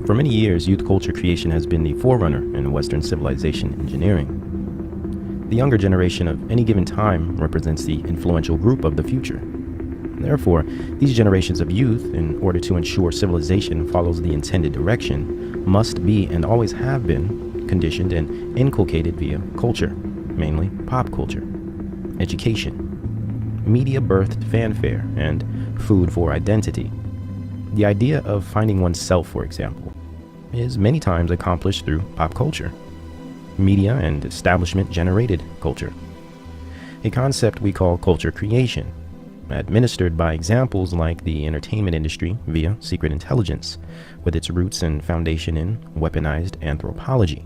For many years, youth culture creation has been the forerunner in Western civilization engineering. The younger generation of any given time represents the influential group of the future. Therefore, these generations of youth, in order to ensure civilization follows the intended direction, must be and always have been conditioned and inculcated via culture, mainly pop culture, education, media-birthed fanfare, and food for identity. The idea of finding oneself, for example, is many times accomplished through pop culture. Media and establishment-generated culture. A concept we call culture creation, administered by examples like the entertainment industry via secret intelligence, with its roots and foundation in weaponized anthropology.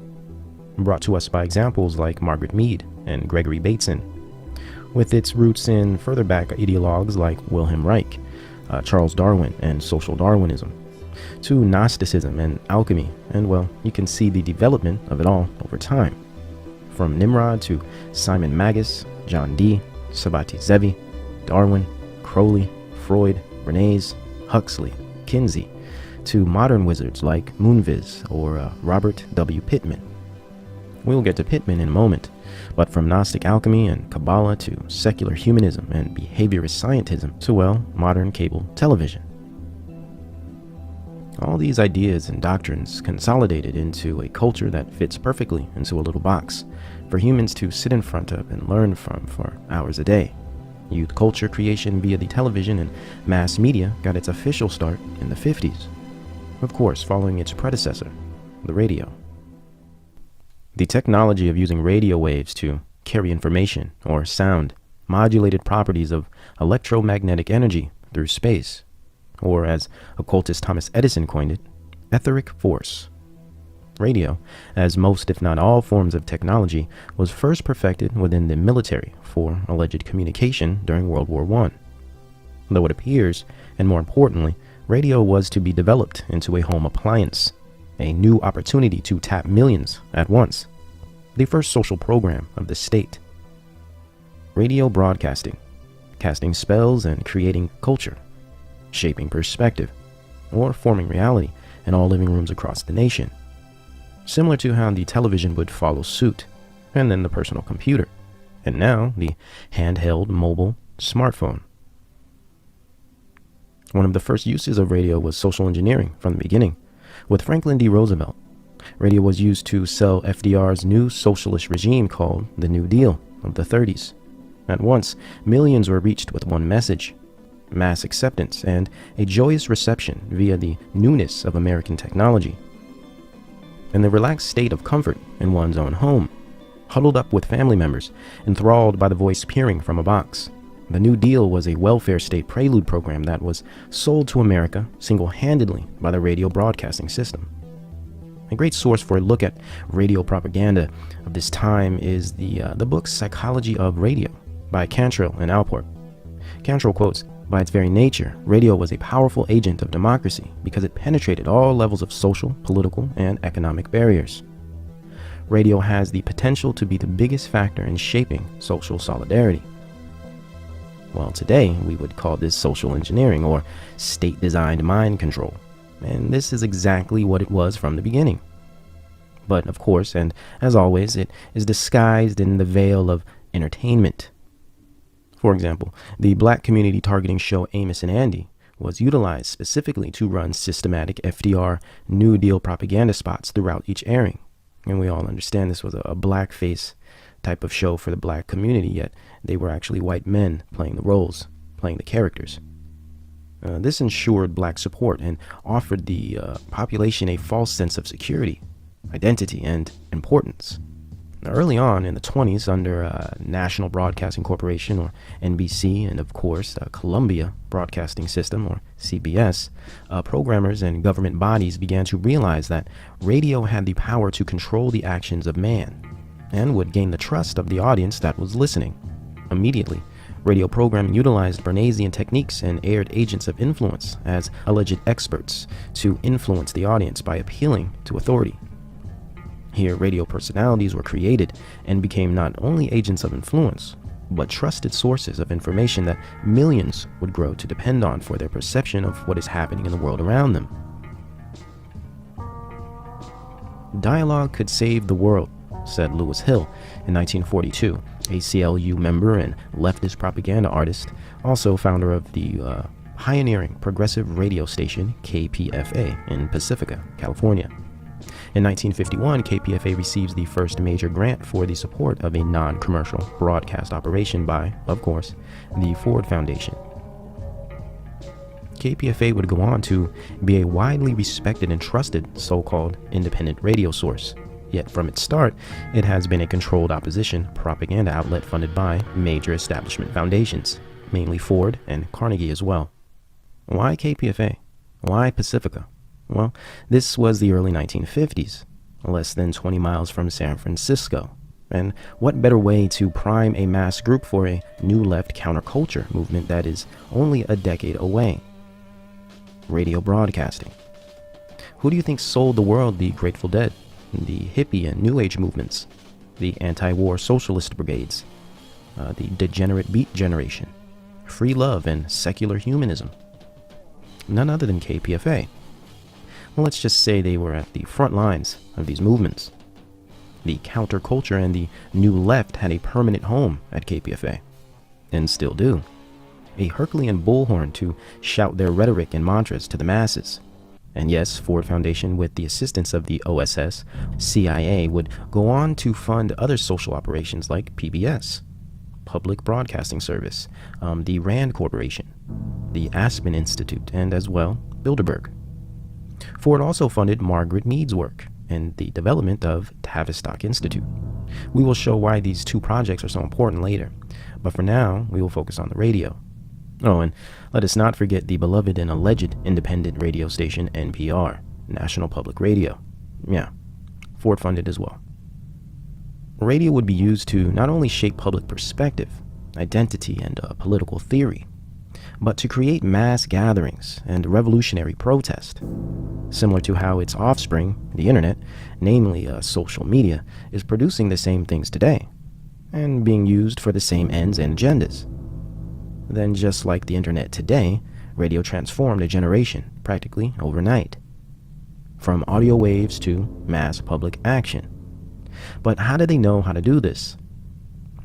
Brought to us by examples like Margaret Mead and Gregory Bateson, with its roots in further back ideologues like Wilhelm Reich, Charles Darwin, and social Darwinism, to Gnosticism and alchemy, and well, you can see the development of it all over time. From Nimrod to Simon Magus, John Dee, Sabati Zevi, Darwin, Crowley, Freud, Bernays, Huxley, Kinsey, to modern wizards like Moonves or Robert W. Pittman. We'll get to Pittman in a moment, but from Gnostic alchemy and Kabbalah to secular humanism and behaviorist scientism to, well, modern cable television. All these ideas and doctrines consolidated into a culture that fits perfectly into a little box for humans to sit in front of and learn from for hours a day. Youth culture creation via the television and mass media got its official start in the 50s, of course following its predecessor, the radio. The technology of using radio waves to carry information or sound modulated properties of electromagnetic energy through space, or as occultist Thomas Edison coined it, etheric force. Radio, as most if not all forms of technology, was first perfected within the military for alleged communication during World War I. Though it appears, and more importantly, radio was to be developed into a home appliance, a new opportunity to tap millions at once, the first social program of the state. Radio broadcasting, casting spells and creating culture, shaping perspective, or forming reality in all living rooms across the nation. Similar to how the television would follow suit, and then the personal computer, and now the handheld mobile smartphone. One of the first uses of radio was social engineering from the beginning. With Franklin D. Roosevelt, radio was used to sell FDR's new socialist regime called the New Deal of the 30s. At once, millions were reached with one message: mass acceptance and a joyous reception via the newness of American technology. In the relaxed state of comfort in one's own home, huddled up with family members, enthralled by the voice peering from a box. The New Deal was a welfare state prelude program that was sold to America single-handedly by the radio broadcasting system. A great source for a look at radio propaganda of this time is the book Psychology of Radio by Cantrell and Alport. Cantrell quotes, "By its very nature, radio was a powerful agent of democracy because it penetrated all levels of social, political, and economic barriers. Radio has the potential to be the biggest factor in shaping social solidarity." Well, today we would call this social engineering or state-designed mind control, and this is exactly what it was from the beginning. But of course, and as always, it is disguised in the veil of entertainment. For example, the black community targeting show Amos and Andy was utilized specifically to run systematic FDR New Deal propaganda spots throughout each airing. And we all understand this was a blackface type of show for the black community, yet they were actually white men playing the roles, playing the characters. This ensured black support and offered the population a false sense of security, identity, and importance. Early on in the 20s, under National Broadcasting Corporation, or NBC, and of course Columbia Broadcasting System, or CBS, programmers and government bodies began to realize that radio had the power to control the actions of man, and would gain the trust of the audience that was listening. Immediately, radio programming utilized Bernaysian techniques and aired agents of influence as alleged experts to influence the audience by appealing to authority. Here, radio personalities were created and became not only agents of influence, but trusted sources of information that millions would grow to depend on for their perception of what is happening in the world around them. Dialogue could save the world, said Lewis Hill in 1942, ACLU member and leftist propaganda artist, also founder of the pioneering progressive radio station KPFA in Pacifica, California. In 1951, KPFA receives the first major grant for the support of a non-commercial broadcast operation by, of course, the Ford Foundation. KPFA would go on to be a widely respected and trusted so-called independent radio source. Yet from its start, it has been a controlled opposition propaganda outlet funded by major establishment foundations, mainly Ford and Carnegie as well. Why KPFA? Why Pacifica? Well, this was the early 1950s, less than 20 miles from San Francisco. And what better way to prime a mass group for a new left counterculture movement that is only a decade away? Radio broadcasting. Who do you think sold the world the Grateful Dead, the hippie and New Age movements, the anti-war socialist brigades, the degenerate beat generation, free love and secular humanism? None other than KPFA. Well, let's just say they were at the front lines of these movements. The counterculture and the new left had a permanent home at KPFA, and still do. A Herculean bullhorn to shout their rhetoric and mantras to the masses. And yes, Ford Foundation, with the assistance of the OSS, CIA, would go on to fund other social operations like PBS, Public Broadcasting Service, the RAND Corporation, the Aspen Institute, and as well, Bilderberg. Ford also funded Margaret Mead's work and the development of Tavistock Institute. We will show why these two projects are so important later, but for now, we will focus on the radio. Oh, and let us not forget the beloved and alleged independent radio station NPR, National Public Radio. Yeah, Ford funded as well. Radio would be used to not only shape public perspective, identity, and political theory, but to create mass gatherings and revolutionary protest, similar to how its offspring, the internet, namely social media, is producing the same things today, and being used for the same ends and agendas. Then, just like the internet today, radio transformed a generation practically overnight, from audio waves to mass public action. But how did they know how to do this?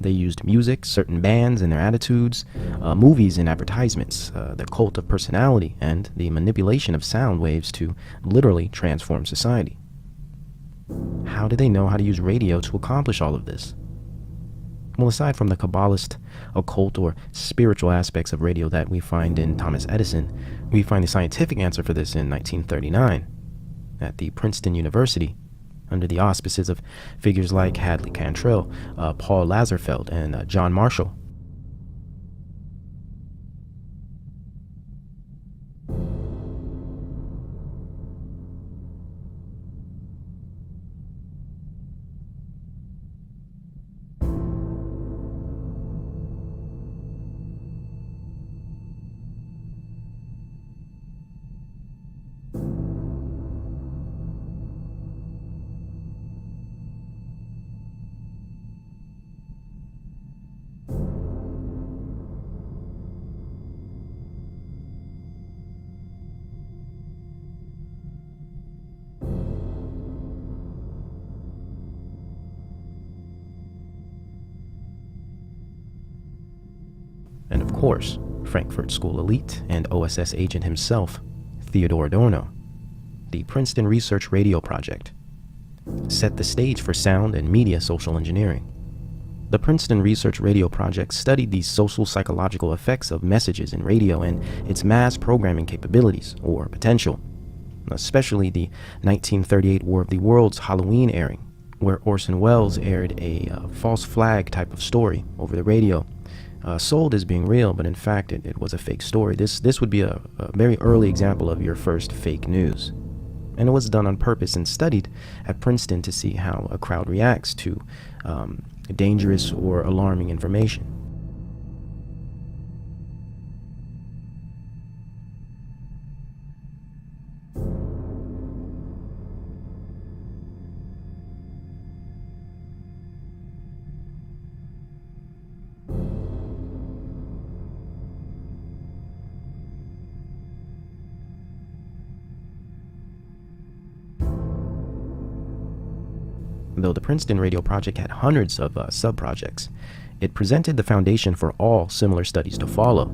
They used music, certain bands and their attitudes, movies and advertisements, the cult of personality, and the manipulation of sound waves to literally transform society. How did they know how to use radio to accomplish all of this? Well, aside from the Kabbalist, occult, or spiritual aspects of radio that we find in Thomas Edison, we find the scientific answer for this in 1939 at the Princeton University, under the auspices of figures like Hadley Cantrell, Paul Lazarsfeld, and John Marshall. And of course, Frankfurt School elite and OSS agent himself, Theodore Adorno. The Princeton Research Radio Project set the stage for sound and media social engineering. The Princeton Research Radio Project studied the social psychological effects of messages in radio and its mass programming capabilities, or potential, especially the 1938 War of the Worlds Halloween airing, where Orson Welles aired a false flag type of story over the radio, sold as being real, but in fact it was a fake story. This would be a very early example of your first fake news. And it was done on purpose and studied at Princeton to see how a crowd reacts to dangerous or alarming information. Though the Princeton Radio Project had hundreds of sub-projects, it presented the foundation for all similar studies to follow,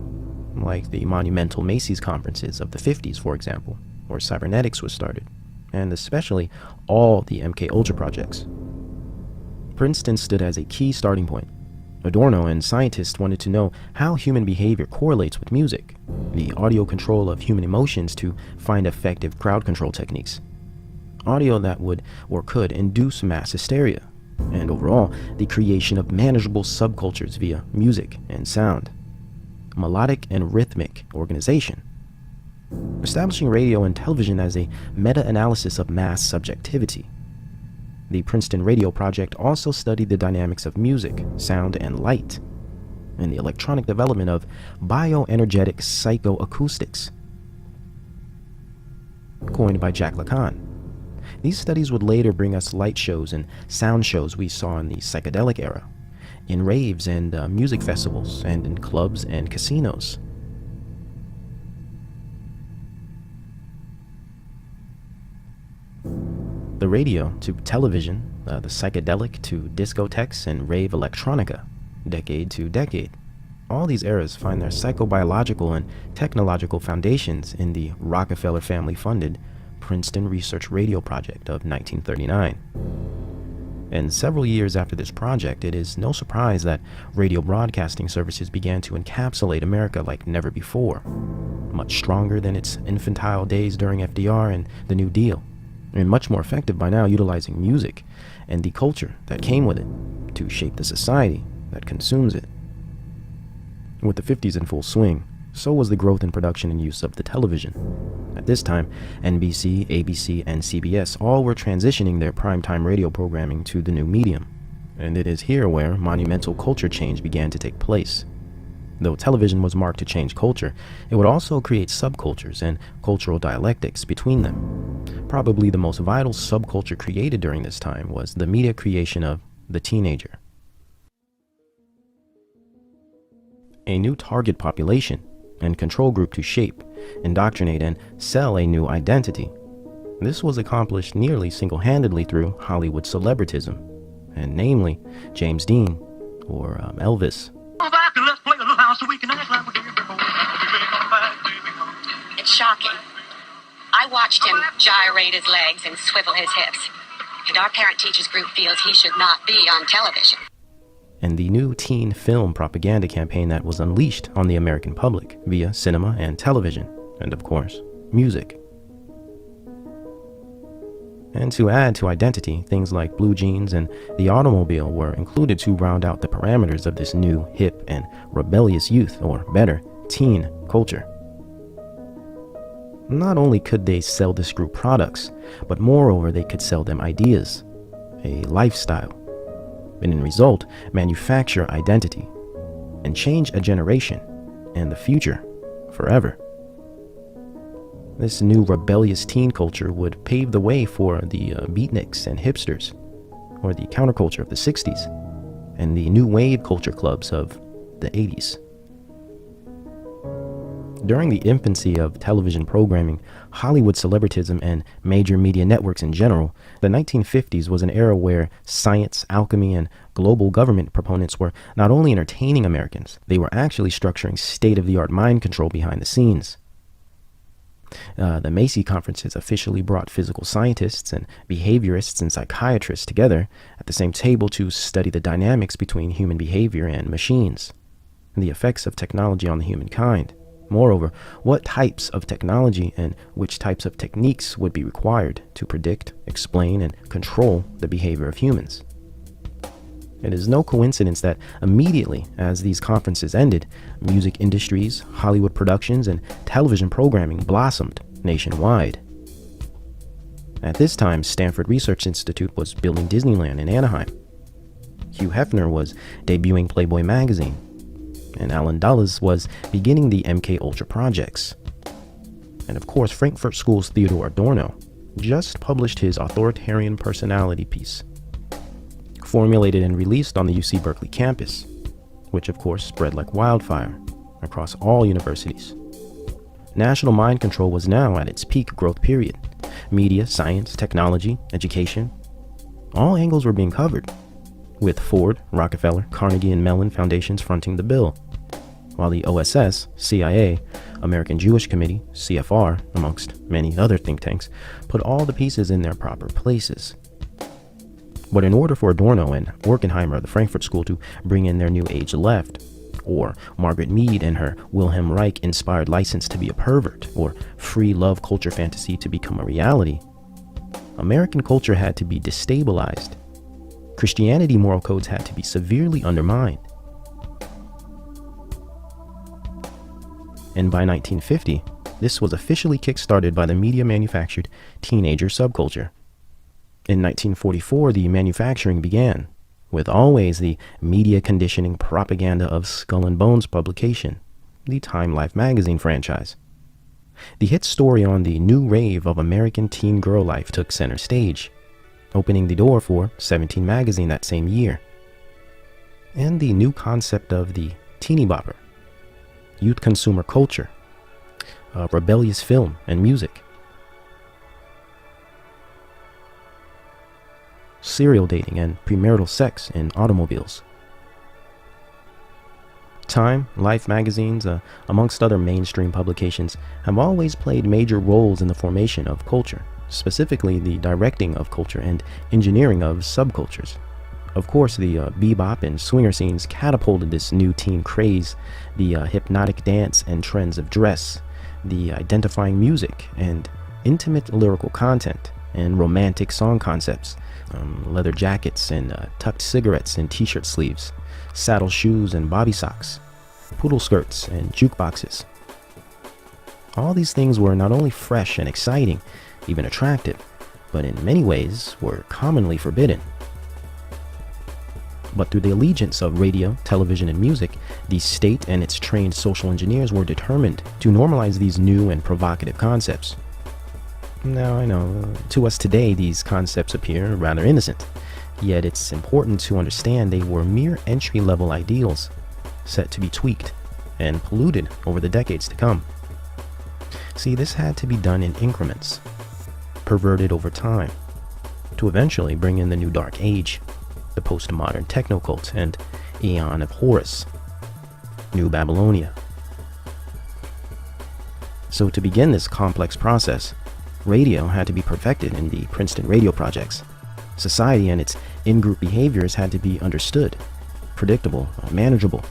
like the monumental Macy's conferences of the 50s, for example, where cybernetics was started, and especially all the MK Ultra projects. Princeton stood as a key starting point. Adorno and scientists wanted to know how human behavior correlates with music, the audio control of human emotions to find effective crowd control techniques, audio that would or could induce mass hysteria, and overall, the creation of manageable subcultures via music and sound, melodic and rhythmic organization, establishing radio and television as a meta-analysis of mass subjectivity. The Princeton Radio Project also studied the dynamics of music, sound, and light, and the electronic development of bioenergetic psychoacoustics, coined by Jack Lacan. These studies would later bring us light shows and sound shows we saw in the psychedelic era, in raves and music festivals, and in clubs and casinos. The radio to television, the psychedelic to discotheques and rave electronica, decade to decade. All these eras find their psychobiological and technological foundations in the Rockefeller family-funded Princeton Research Radio Project of 1939. And several years after this project, it is no surprise that radio broadcasting services began to encapsulate America like never before, much stronger than its infantile days during FDR and the New Deal, and much more effective by now, utilizing music and the culture that came with it to shape the society that consumes it. With the 50s in full swing, so was the growth in production and use of the television. At this time, NBC, ABC, and CBS all were transitioning their primetime radio programming to the new medium, and it is here where monumental culture change began to take place. Though television was marked to change culture, it would also create subcultures and cultural dialectics between them. Probably the most vital subculture created during this time was the media creation of the teenager. A new target population and control group to shape, indoctrinate, and sell a new identity. This was accomplished nearly single-handedly through Hollywood celebritism, and namely James Dean, or Elvis. It's shocking. I watched him gyrate his legs and swivel his hips, and our parent-teachers group feels he should not be on television. And the new teen film propaganda campaign that was unleashed on the American public via cinema and television, and of course, music. And to add to identity, things like blue jeans and the automobile were included to round out the parameters of this new, hip, and rebellious youth, or better, teen culture. Not only could they sell this group products, but moreover they could sell them ideas, a lifestyle, and in result, manufacture identity, and change a generation, and the future, forever. This new rebellious teen culture would pave the way for the beatniks and hipsters, or the counterculture of the 60s, and the new wave culture clubs of the 80s. During the infancy of television programming, Hollywood celebritism, and major media networks in general, the 1950s was an era where science, alchemy, and global government proponents were not only entertaining Americans, they were actually structuring state-of-the-art mind control behind the scenes. The Macy conferences officially brought physical scientists and behaviorists and psychiatrists together at the same table to study the dynamics between human behavior and machines, and the effects of technology on the humankind. Moreover, what types of technology and which types of techniques would be required to predict, explain, and control the behavior of humans. It is no coincidence that immediately as these conferences ended, music industries, Hollywood productions, and television programming blossomed nationwide. At this time, Stanford Research Institute was building Disneyland in Anaheim. Hugh Hefner was debuting Playboy magazine, and Alan Dulles was beginning the MK Ultra projects. And of course, Frankfurt School's Theodore Adorno just published his authoritarian personality piece, formulated and released on the UC Berkeley campus, which of course spread like wildfire across all universities. National mind control was now at its peak growth period. Media, science, technology, education, All angles were being covered, with Ford, Rockefeller, Carnegie, and Mellon foundations fronting the bill, while the OSS, CIA, American Jewish Committee, CFR, amongst many other think tanks, put all the pieces in their proper places. But in order for Adorno and Horkheimer of the Frankfurt School to bring in their new age left, or Margaret Mead and her Wilhelm Reich-inspired license to be a pervert, or free love culture fantasy to become a reality, American culture had to be destabilized. Christianity moral codes had to be severely undermined. And by 1950, this was officially kick-started by the media-manufactured teenager subculture. In 1944, the manufacturing began, with always the media conditioning propaganda of Skull and Bones publication, the Time Life magazine franchise. The hit story on the new rave of American teen girl life took center stage, opening the door for 17 magazine that same year. And the new concept of the teeny bopper, youth consumer culture, rebellious film and music, serial dating and premarital sex in automobiles. Time, Life magazines, amongst other mainstream publications, have always played major roles in the formation of culture, specifically the directing of culture and engineering of subcultures. Of course, the bebop and swinger scenes catapulted this new teen craze, the hypnotic dance and trends of dress, the identifying music and intimate lyrical content, and romantic song concepts, leather jackets and tucked cigarettes in t-shirt sleeves, saddle shoes and bobby socks, poodle skirts and jukeboxes. All these things were not only fresh and exciting, even attractive, but in many ways were commonly forbidden. But through the allegiance of radio, television, and music, the state and its trained social engineers were determined to normalize these new and provocative concepts. Now, I know, to us today, these concepts appear rather innocent, yet it's important to understand they were mere entry-level ideals, set to be tweaked and polluted over the decades to come. See, this had to be done in increments, perverted over time, to eventually bring in the new Dark Age, the postmodern techno-cult, and Aeon of Horus, New Babylonia. So to begin this complex process, radio had to be perfected in the Princeton radio projects. Society and its in-group behaviors had to be understood, predictable, manageable,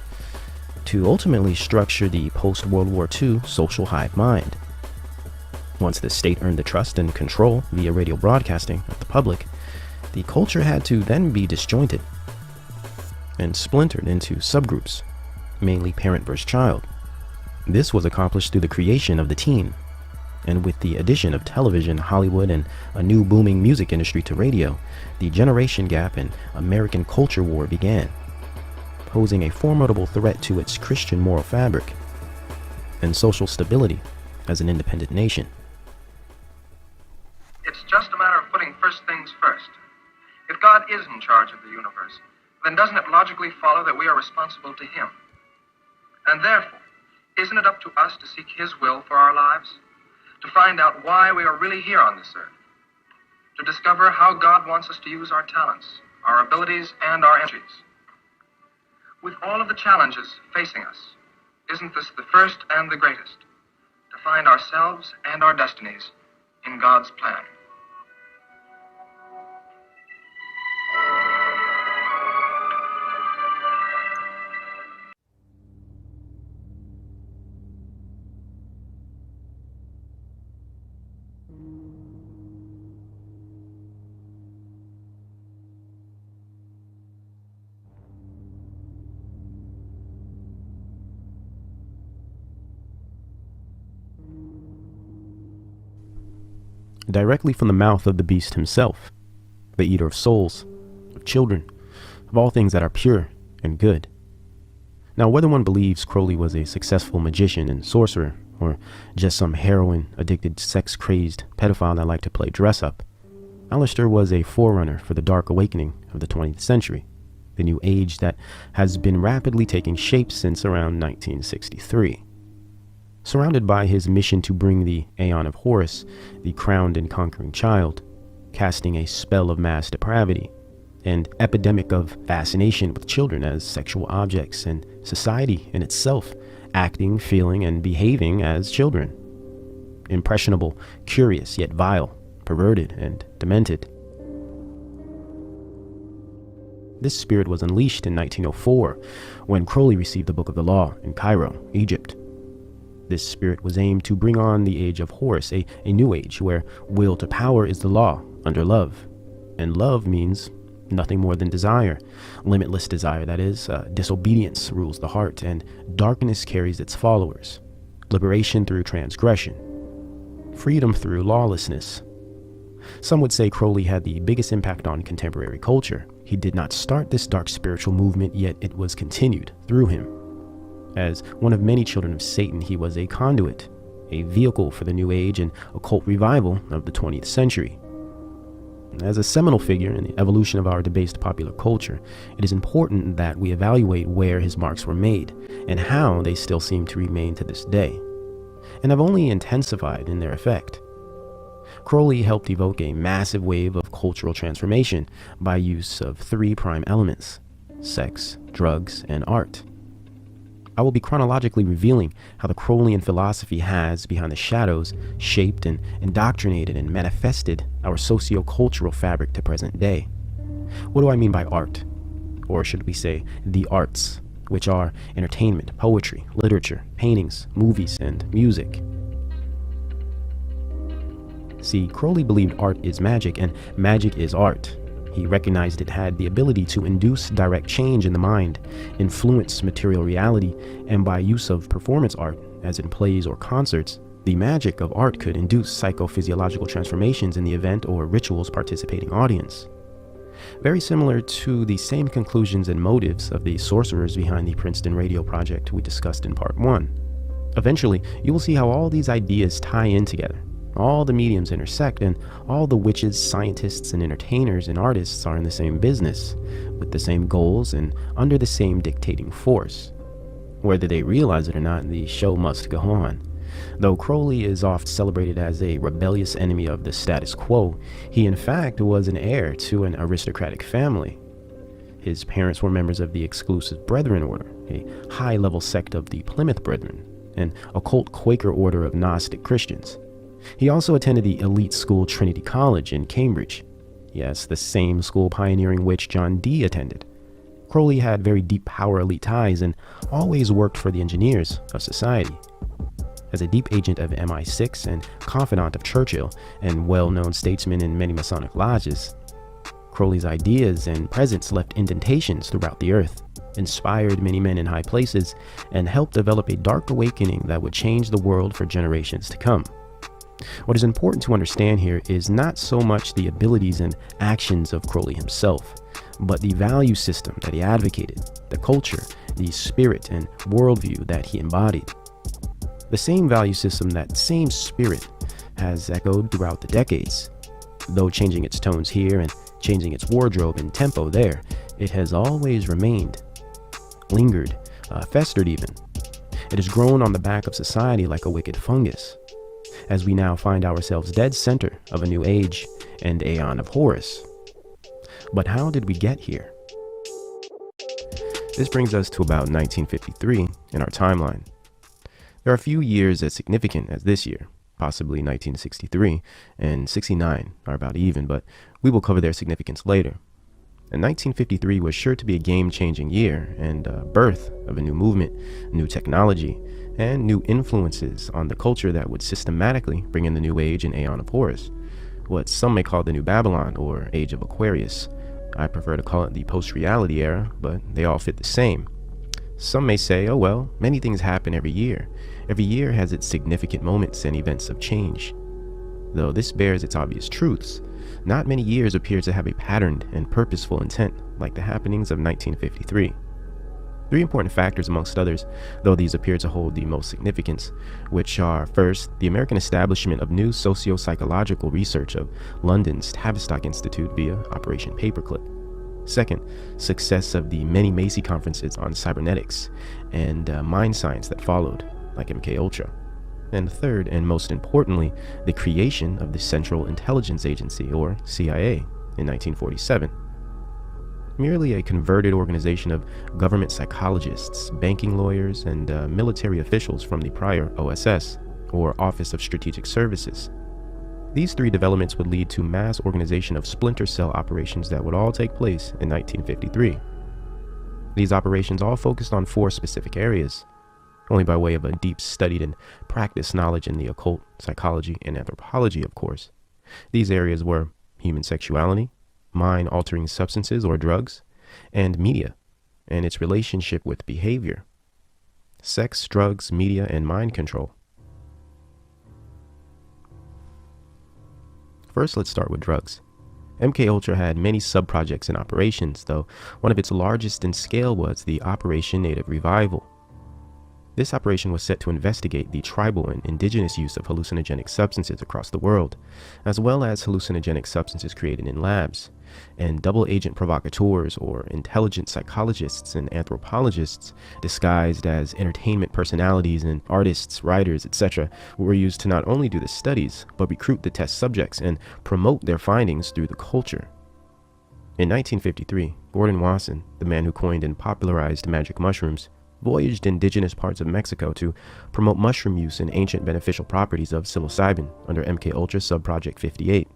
to ultimately structure the post-World War II social hive mind. Once the state earned the trust and control via radio broadcasting of the public, the culture had to then be disjointed and splintered into subgroups, mainly parent versus child. This was accomplished through the creation of the teen, and with the addition of television, Hollywood, and a new booming music industry to radio, the generation gap and American culture war began, posing a formidable threat to its Christian moral fabric and social stability as an independent nation. It's just a matter of putting first things first. If God is in charge of the universe, then doesn't it logically follow that we are responsible to Him? And therefore, isn't it up to us to seek His will for our lives? To find out why we are really here on this earth? To discover how God wants us to use our talents, our abilities, and our energies? With all of the challenges facing us, isn't this the first and the greatest? To find ourselves and our destinies in God's plan. Directly from the mouth of the beast himself, the eater of souls, of children, of all things that are pure and good. Now, whether one believes Crowley was a successful magician and sorcerer, or just some heroin-addicted, sex-crazed pedophile that liked to play dress-up, Aleister was a forerunner for the dark awakening of the 20th century, the new age that has been rapidly taking shape since around 1963. Surrounded by his mission to bring the Aeon of Horus, the crowned and conquering child, casting a spell of mass depravity, an epidemic of fascination with children as sexual objects, and society in itself acting, feeling, and behaving as children. Impressionable, curious, yet vile, perverted, and demented. This spirit was unleashed in 1904 when Crowley received the Book of the Law in Cairo, Egypt. This spirit was aimed to bring on the age of Horus, a new age where will to power is the law under love. And love means nothing more than desire, limitless desire, that is. Disobedience rules the heart, and darkness carries its followers. Liberation through transgression. Freedom through lawlessness. Some would say Crowley had the biggest impact on contemporary culture. He did not start this dark spiritual movement, yet it was continued through him. As one of many children of Satan, he was a conduit, a vehicle for the New Age and occult revival of the 20th century. As a seminal figure in the evolution of our debased popular culture, it is important that we evaluate where his marks were made and how they still seem to remain to this day, and have only intensified in their effect. Crowley helped evoke a massive wave of cultural transformation by use of 3 prime elements: sex, drugs, and art. I will be chronologically revealing how the Crowleyan philosophy has, behind the shadows, shaped and indoctrinated and manifested our socio-cultural fabric to present day. What do I mean by art? Or should we say the arts, which are entertainment, poetry, literature, paintings, movies, and music. See, Crowley believed art is magic and magic is art. He recognized it had the ability to induce direct change in the mind, influence material reality, and by use of performance art, as in plays or concerts, the magic of art could induce psychophysiological transformations in the event or ritual's participating audience. Very similar to the same conclusions and motives of the sorcerers behind the Princeton radio project we discussed in part 1. Eventually, you will see how all these ideas tie in together. All the mediums intersect, and all the witches, scientists, and entertainers and artists are in the same business, with the same goals and under the same dictating force. Whether they realize it or not, the show must go on. Though Crowley is oft celebrated as a rebellious enemy of the status quo, he in fact was an heir to an aristocratic family. His parents were members of the Exclusive Brethren Order, a high-level sect of the Plymouth Brethren, an occult Quaker order of Gnostic Christians. He also attended the elite school Trinity College in Cambridge. Yes, the same school pioneering which John Dee attended. Crowley had very deep power elite ties and always worked for the engineers of society. As a deep agent of MI6 and confidant of Churchill and well-known statesman in many Masonic lodges, Crowley's ideas and presence left indentations throughout the earth, inspired many men in high places, and helped develop a dark awakening that would change the world for generations to come. What is important to understand here is not so much the abilities and actions of Crowley himself, but the value system that he advocated, the culture, the spirit and worldview that he embodied. The same value system, that same spirit, has echoed throughout the decades. Though changing its tones here and changing its wardrobe and tempo there, it has always remained, lingered, festered even. It has grown on the back of society like a wicked fungus, as we now find ourselves dead center of a new age and aeon of Horus. But how did we get here? This brings us to about 1953 in our timeline. There are few years as significant as this year, possibly 1963, and 69 are about even, but we will cover their significance later. And 1953 was sure to be a game-changing year and a birth of a new movement, new technology, and new influences on the culture that would systematically bring in the new age and aeon of Horus, what some may call the new Babylon or age of Aquarius. I prefer to call it the post-reality era, but they all fit the same. Some may say, oh well, many things happen every year. Every year has its significant moments and events of change. Though this bears its obvious truths, not many years appear to have a patterned and purposeful intent like the happenings of 1953. 3 important factors amongst others, though these appear to hold the most significance, which are, first, the American establishment of new socio-psychological research of London's Tavistock Institute via Operation Paperclip. Second, success of the many Macy conferences on cybernetics and mind science that followed, like MKUltra. And third, and most importantly, the creation of the Central Intelligence Agency, or CIA, in 1947. Merely a converted organization of government psychologists, banking lawyers, and military officials from the prior OSS, or Office of Strategic Services. These three developments would lead to mass organization of splinter cell operations that would all take place in 1953. These operations all focused on four specific areas, only by way of a deep studied and practiced knowledge in the occult, psychology, and anthropology, of course. These areas were human sexuality, mind-altering substances or drugs, and media, and its relationship with behavior. Sex, drugs, media, and mind control. First, let's start with drugs. MKUltra had many sub-projects and operations, though one of its largest in scale was the Operation Native Revival. This operation was set to investigate the tribal and indigenous use of hallucinogenic substances across the world, as well as hallucinogenic substances created in labs, and double-agent provocateurs or intelligent psychologists and anthropologists disguised as entertainment personalities and artists, writers, etc. were used to not only do the studies, but recruit the test subjects and promote their findings through the culture. In 1953, Gordon Wasson, the man who coined and popularized magic mushrooms, voyaged indigenous parts of Mexico to promote mushroom use and ancient beneficial properties of psilocybin under MKUltra Subproject 58,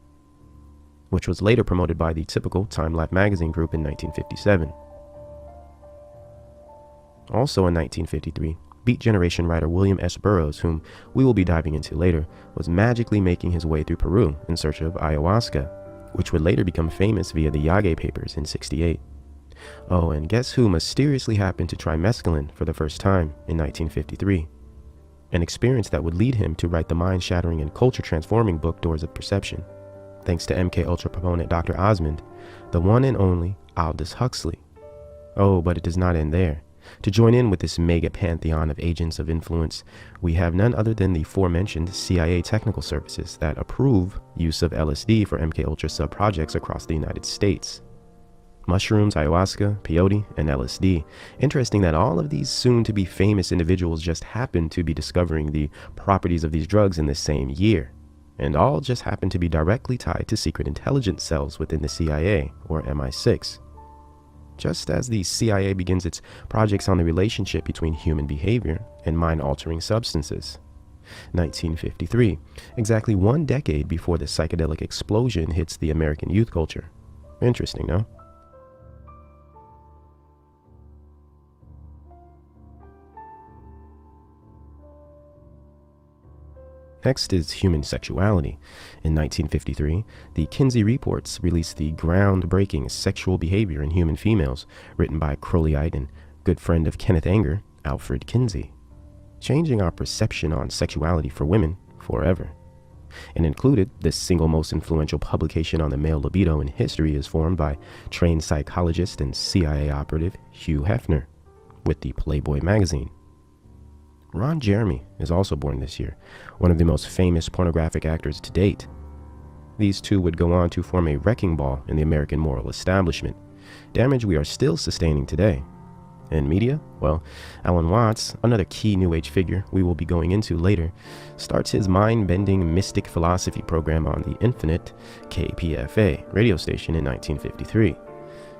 which was later promoted by the typical Time Life magazine group in 1957. Also in 1953, Beat Generation writer William S. Burroughs, whom we will be diving into later, was magically making his way through Peru in search of ayahuasca, which would later become famous via the Yage Papers in '68. Oh, and guess who mysteriously happened to try mescaline for the first time in 1953? An experience that would lead him to write the mind-shattering and culture-transforming book Doors of Perception, thanks to MKUltra proponent Dr. Osmond, the one and only Aldous Huxley. Oh, but it does not end there. To join in with this mega pantheon of agents of influence, we have none other than the aforementioned CIA technical services that approve use of LSD for MKUltra sub-projects across the United States. Mushrooms, ayahuasca, peyote, and LSD. Interesting that all of these soon-to-be famous individuals just happened to be discovering the properties of these drugs in the same year, and all just happened to be directly tied to secret intelligence cells within the CIA, or MI6. Just as the CIA begins its projects on the relationship between human behavior and mind-altering substances. 1953, exactly 1 decade before the psychedelic explosion hits the American youth culture. Interesting, no? Next is human sexuality. In 1953, the Kinsey Reports released the groundbreaking Sexual Behavior in Human Females, written by Crowleyite and good friend of Kenneth Anger, Alfred Kinsey, changing our perception on sexuality for women forever. And included, the single most influential publication on the male libido in history is formed by trained psychologist and CIA operative Hugh Hefner, with the Playboy magazine. Ron Jeremy is also born this year, one of the most famous pornographic actors to date. These two would go on to form a wrecking ball in the American moral establishment, damage we are still sustaining today. In media, well, Alan Watts, another key New Age figure we will be going into later, starts his mind-bending mystic philosophy program on the Infinite KPFA radio station in 1953,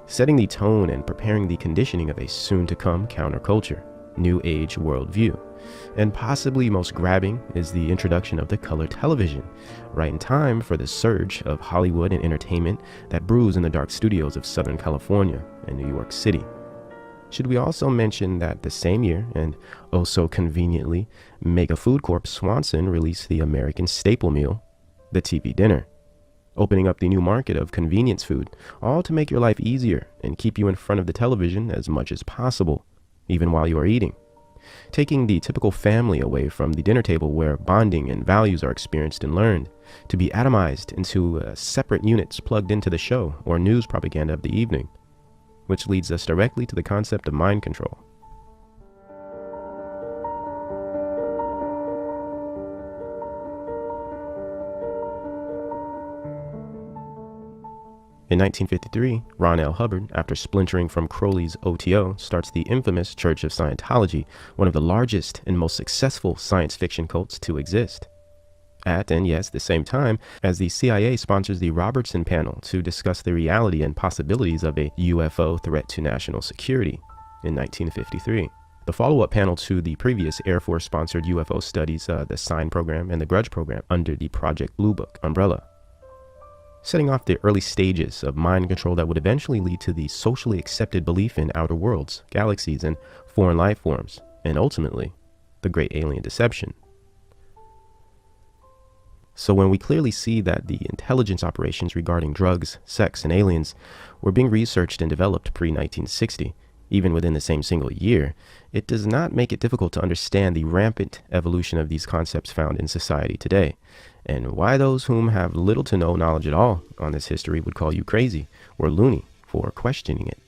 setting the tone and preparing the conditioning of a soon-to-come counterculture, New Age worldview. And possibly most grabbing is the introduction of the color television, right in time for the surge of Hollywood and entertainment that brews in the dark studios of Southern California and New York City. Should we also mention that the same year, and oh so conveniently, Mega Food Corp Swanson released the American staple meal, the TV dinner, opening up the new market of convenience food, all to make your life easier and keep you in front of the television as much as possible, even while you are eating, taking the typical family away from the dinner table where bonding and values are experienced and learned, to be atomized into separate units plugged into the show or news propaganda of the evening, which leads us directly to the concept of mind control. In 1953, Ron L. Hubbard, after splintering from Crowley's OTO, starts the infamous Church of Scientology, one of the largest and most successful science fiction cults to exist. At, and yes, the same time, as the CIA sponsors the Robertson Panel to discuss the reality and possibilities of a UFO threat to national security in 1953. The follow-up panel to the previous Air Force-sponsored UFO studies, the SIGN program and the Grudge program, under the Project Blue Book umbrella, setting off the early stages of mind control that would eventually lead to the socially accepted belief in outer worlds, galaxies, and foreign life forms, and ultimately, the Great Alien Deception. So when we clearly see that the intelligence operations regarding drugs, sex, and aliens were being researched and developed pre-1960, even within the same single year, it does not make it difficult to understand the rampant evolution of these concepts found in society today, and why those whom have little to no knowledge at all on this history would call you crazy or loony for questioning it.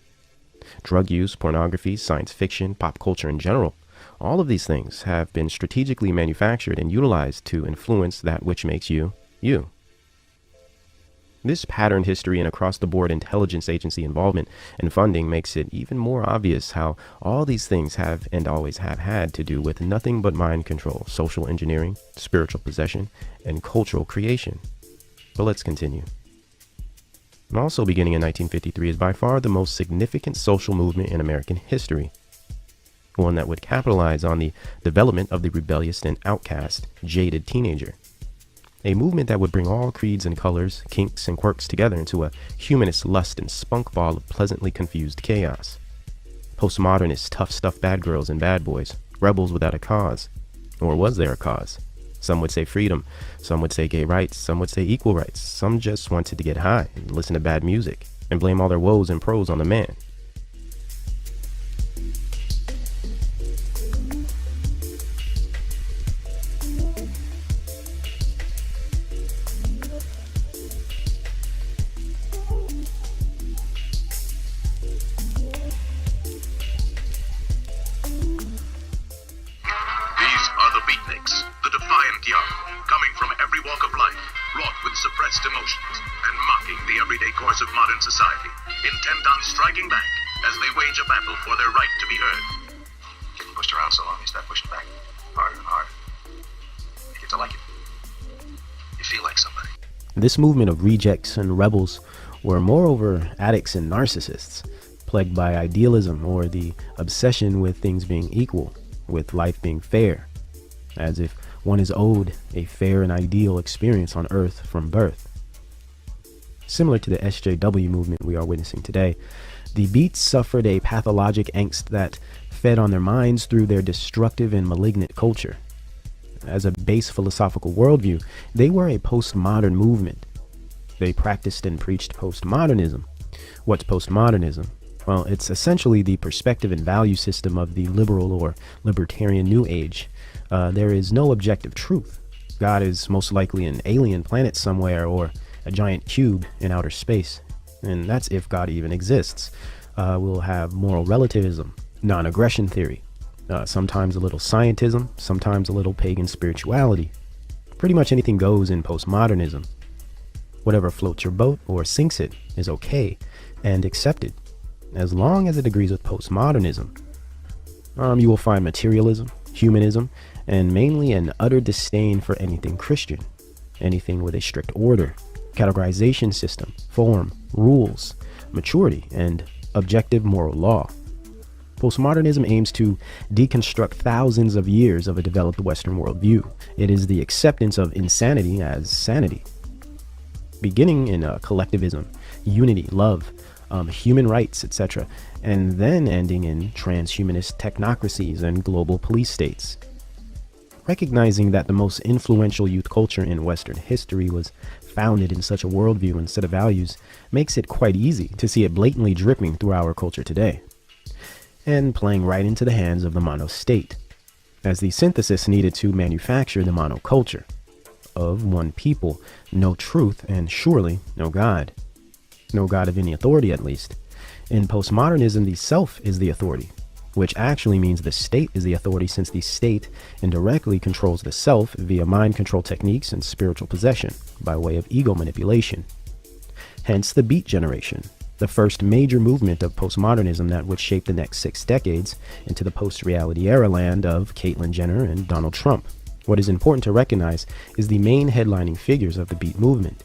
Drug use, pornography, science fiction, pop culture in general, all of these things have been strategically manufactured and utilized to influence that which makes you, you. This patterned history and across-the-board intelligence agency involvement and funding makes it even more obvious how all these things have and always have had to do with nothing but mind control, social engineering, spiritual possession, and cultural creation. But let's continue. And also beginning in 1953 is by far the most significant social movement in American history, one that would capitalize on the development of the rebellious and outcast, jaded teenager. A movement that would bring all creeds and colors, kinks and quirks together into a humanist lust and spunk ball of pleasantly confused chaos. Postmodernists, tough stuff bad girls and bad boys, rebels without a cause. Or was there a cause? Some would say freedom, some would say gay rights, some would say equal rights, some just wanted to get high and listen to bad music and blame all their woes and pros on the man. Suppressed emotions and mocking the everyday course of modern society, intent on striking back as they wage a battle for their right to be heard. Getting pushed around so long, you start pushing back harder and harder. You get to like it. You feel like somebody. This movement of rejects and rebels were moreover addicts and narcissists, plagued by idealism or the obsession with things being equal, with life being fair, as if one is owed a fair and ideal experience on Earth from birth. Similar to the SJW movement we are witnessing today, the Beats suffered a pathologic angst that fed on their minds through their destructive and malignant culture. As a base philosophical worldview, they were a postmodern movement. They practiced and preached postmodernism. What's postmodernism? Well, it's essentially the perspective and value system of the liberal or libertarian New Age. There is no objective truth. God is most likely an alien planet somewhere or a giant cube in outer space. And that's if God even exists. We'll have moral relativism, non-aggression theory, sometimes a little scientism, sometimes a little pagan spirituality. Pretty much anything goes in postmodernism. Whatever floats your boat or sinks it is okay and accepted, as long as it agrees with postmodernism. You will find materialism, humanism, and mainly an utter disdain for anything Christian, anything with a strict order, categorization system, form, rules, maturity, and objective moral law. Postmodernism aims to deconstruct thousands of years of a developed Western worldview. It is the acceptance of insanity as sanity, beginning in collectivism, unity, love, human rights, etc., and then ending in transhumanist technocracies and global police states. Recognizing that the most influential youth culture in Western history was founded in such a worldview and set of values makes it quite easy to see it blatantly dripping through our culture today, and playing right into the hands of the mono-state, as the synthesis needed to manufacture the monoculture of one people, no truth, and surely no God. No God of any authority, at least. In postmodernism, the self is the authority, which actually means the state is the authority, since the state indirectly controls the self via mind control techniques and spiritual possession by way of ego manipulation. hence the Beat Generation, the first major movement of postmodernism that would shape the next 6 decades into the post-reality era land of Caitlyn Jenner and Donald Trump. What is important to recognize is the main headlining figures of the Beat movement.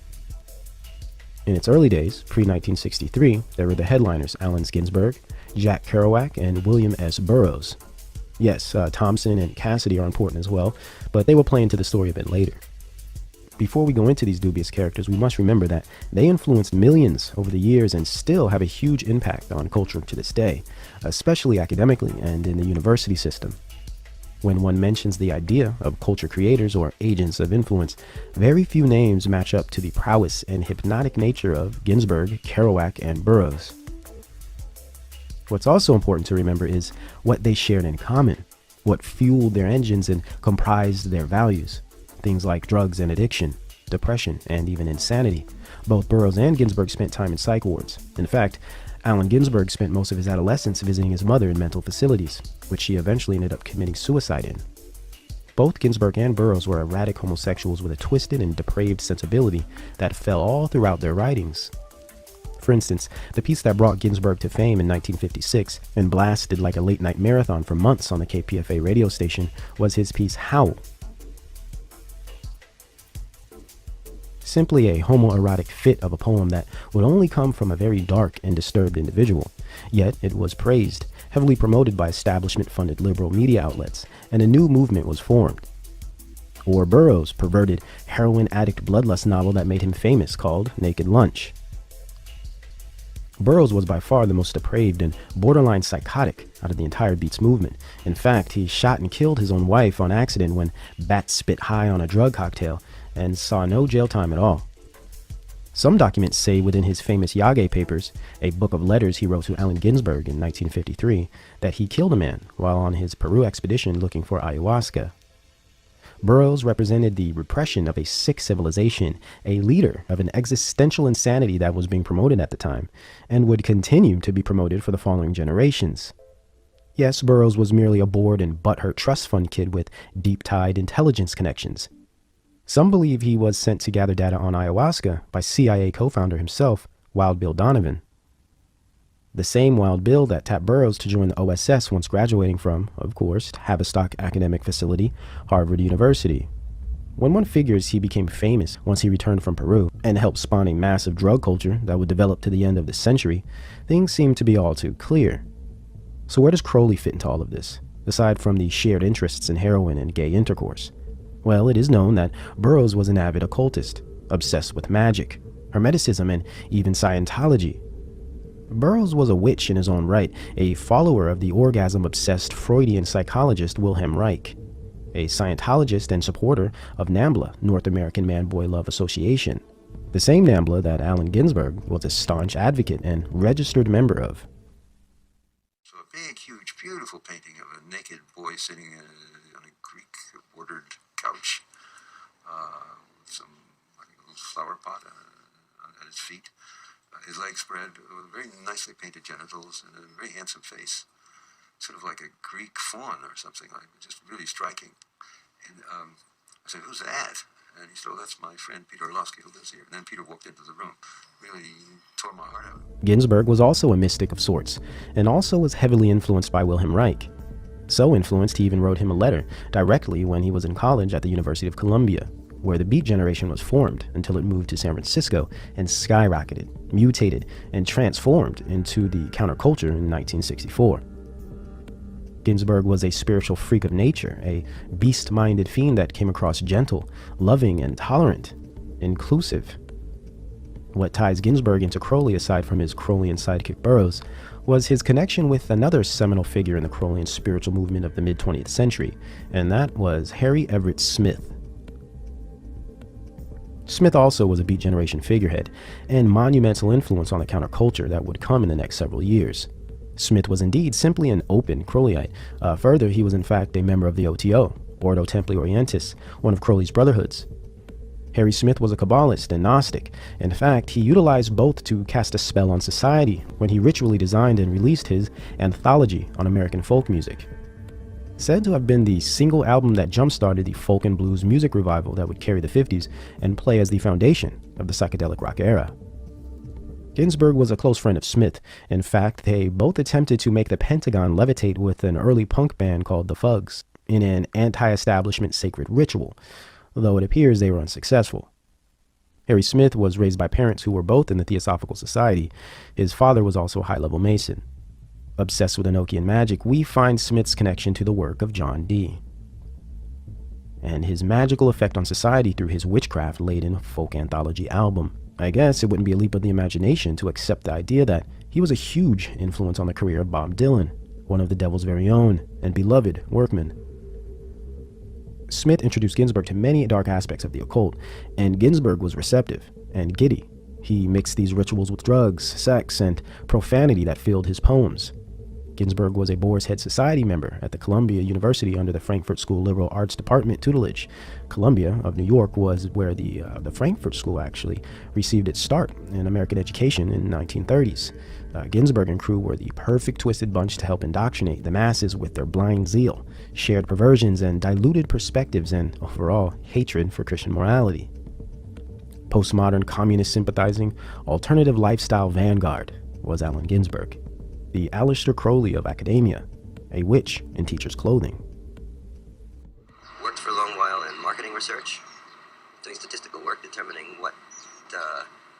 In its early days, pre-1963, there were the headliners Allen Ginsberg, Jack Kerouac, and William S. Burroughs. Yes, Thompson and Cassidy are important as well, but they will play into the story a bit later. Before we go into these dubious characters, we must remember that they influenced millions over the years and still have a huge impact on culture to this day, especially academically and in the university system. When one mentions the idea of culture creators or agents of influence, very few names match up to the prowess and hypnotic nature of Ginsberg, Kerouac, and Burroughs. What's also important to remember is what they shared in common, what fueled their engines and comprised their values. Things like drugs and addiction, depression, and even insanity. Both Burroughs and Ginsberg spent time in psych wards. In fact, Allen Ginsberg spent most of his adolescence visiting his mother in mental facilities, which she eventually ended up committing suicide in. Both Ginsberg and Burroughs were erratic homosexuals with a twisted and depraved sensibility that fell all throughout their writings. For instance, the piece that brought Ginsberg to fame in 1956 and blasted like a late-night marathon for months on the KPFA radio station was his piece Howl. Simply a homoerotic fit of a poem that would only come from a very dark and disturbed individual. Yet it was praised, heavily promoted by establishment-funded liberal media outlets, and a new movement was formed. Or Burroughs' perverted heroin addict bloodlust novel that made him famous called Naked Lunch. Burroughs was by far the most depraved and borderline psychotic out of the entire Beats movement. In fact, he shot and killed his own wife on accident when bats spit high on a drug cocktail and saw no jail time at all. Some documents say within his famous Yage papers, a book of letters he wrote to Allen Ginsberg in 1953, that he killed a man while on his Peru expedition looking for ayahuasca. Burroughs represented the repression of a sick civilization, a leader of an existential insanity that was being promoted at the time, and would continue to be promoted for the following generations. Yes, Burroughs was merely a bored and butthurt trust fund kid with deep-tied intelligence connections. Some believe he was sent to gather data on ayahuasca by CIA co-founder himself, Wild Bill Donovan. The same Wild Bill that tapped Burroughs to join the OSS once graduating from, of course, Tavistock Academic Facility, Harvard University. When one figures he became famous once he returned from Peru and helped spawn a massive drug culture that would develop to the end of the century, things seem to be all too clear. So where does Crowley fit into all of this, aside from the shared interests in heroin and gay intercourse? Well, it is known that Burroughs was an avid occultist, obsessed with magic, Hermeticism, and even Scientology. Burroughs was a witch in his own right, a follower of the orgasm-obsessed Freudian psychologist Wilhelm Reich, a Scientologist and supporter of NAMBLA, North American Man-Boy Love Association, the same NAMBLA that Allen Ginsberg was a staunch advocate and registered member of. So a big, huge, beautiful painting of a naked boy sitting on a Greek-bordered couch with some little flower pot at his feet. His legs spread, very nicely painted genitals, and a very handsome face, sort of like a Greek faun or something, like just really striking. And I said, "Who's that?" And he said, "Oh, that's my friend Peter Orlovsky who lives here." And then Peter walked into the room, really tore my heart out. Ginsberg was also a mystic of sorts, and also was heavily influenced by Wilhelm Reich. So influenced, he even wrote him a letter directly when he was in college at the University of Columbia, where the Beat Generation was formed until it moved to San Francisco and skyrocketed, mutated, and transformed into the counterculture in 1964. Ginsberg was a spiritual freak of nature, a beast-minded fiend that came across gentle, loving, and tolerant, inclusive. What ties Ginsberg into Crowley, aside from his Crowleyan sidekick Burroughs, was his connection with another seminal figure in the Crowleyan spiritual movement of the mid-20th century, and that was Harry Everett Smith. Smith also was a Beat Generation figurehead and monumental influence on the counterculture that would come in the next several years. Smith was indeed simply an open Crowleyite. Further, he was in fact a member of the OTO, Ordo Templi Orientis, one of Crowley's brotherhoods. Harry Smith was a Kabbalist and Gnostic. In fact, he utilized both to cast a spell on society when he ritually designed and released his anthology on American folk music, said to have been the single album that jump-started the folk and blues music revival that would carry the 50s and play as the foundation of the psychedelic rock era. Ginsburg was a close friend of Smith. In fact, they both attempted to make the Pentagon levitate with an early punk band called the Fugs in an anti-establishment sacred ritual, though it appears they were unsuccessful. Harry Smith was raised by parents who were both in the Theosophical Society. His father was also a high-level Mason. Obsessed with Enochian magic, we find Smith's connection to the work of John Dee and his magical effect on society through his witchcraft-laden folk anthology album. I guess it wouldn't be a leap of the imagination to accept the idea that he was a huge influence on the career of Bob Dylan, one of the devil's very own and beloved workmen. Smith introduced Ginsburg to many dark aspects of the occult, and Ginsburg was receptive and giddy. He mixed these rituals with drugs, sex, and profanity that filled his poems. Ginsburg was a Boar's Head Society member at the Columbia University under the Frankfurt School Liberal Arts Department tutelage. Columbia of New York was where the Frankfurt School actually received its start in American education in the 1930s. Ginsburg and crew were the perfect twisted bunch to help indoctrinate the masses with their blind zeal, shared perversions, and diluted perspectives, and overall hatred for Christian morality. Postmodern communist sympathizing, alternative lifestyle vanguard was Allen Ginsburg, the Aleister Crowley of academia, a witch in teacher's clothing. Worked for a long while in marketing research, doing statistical work determining what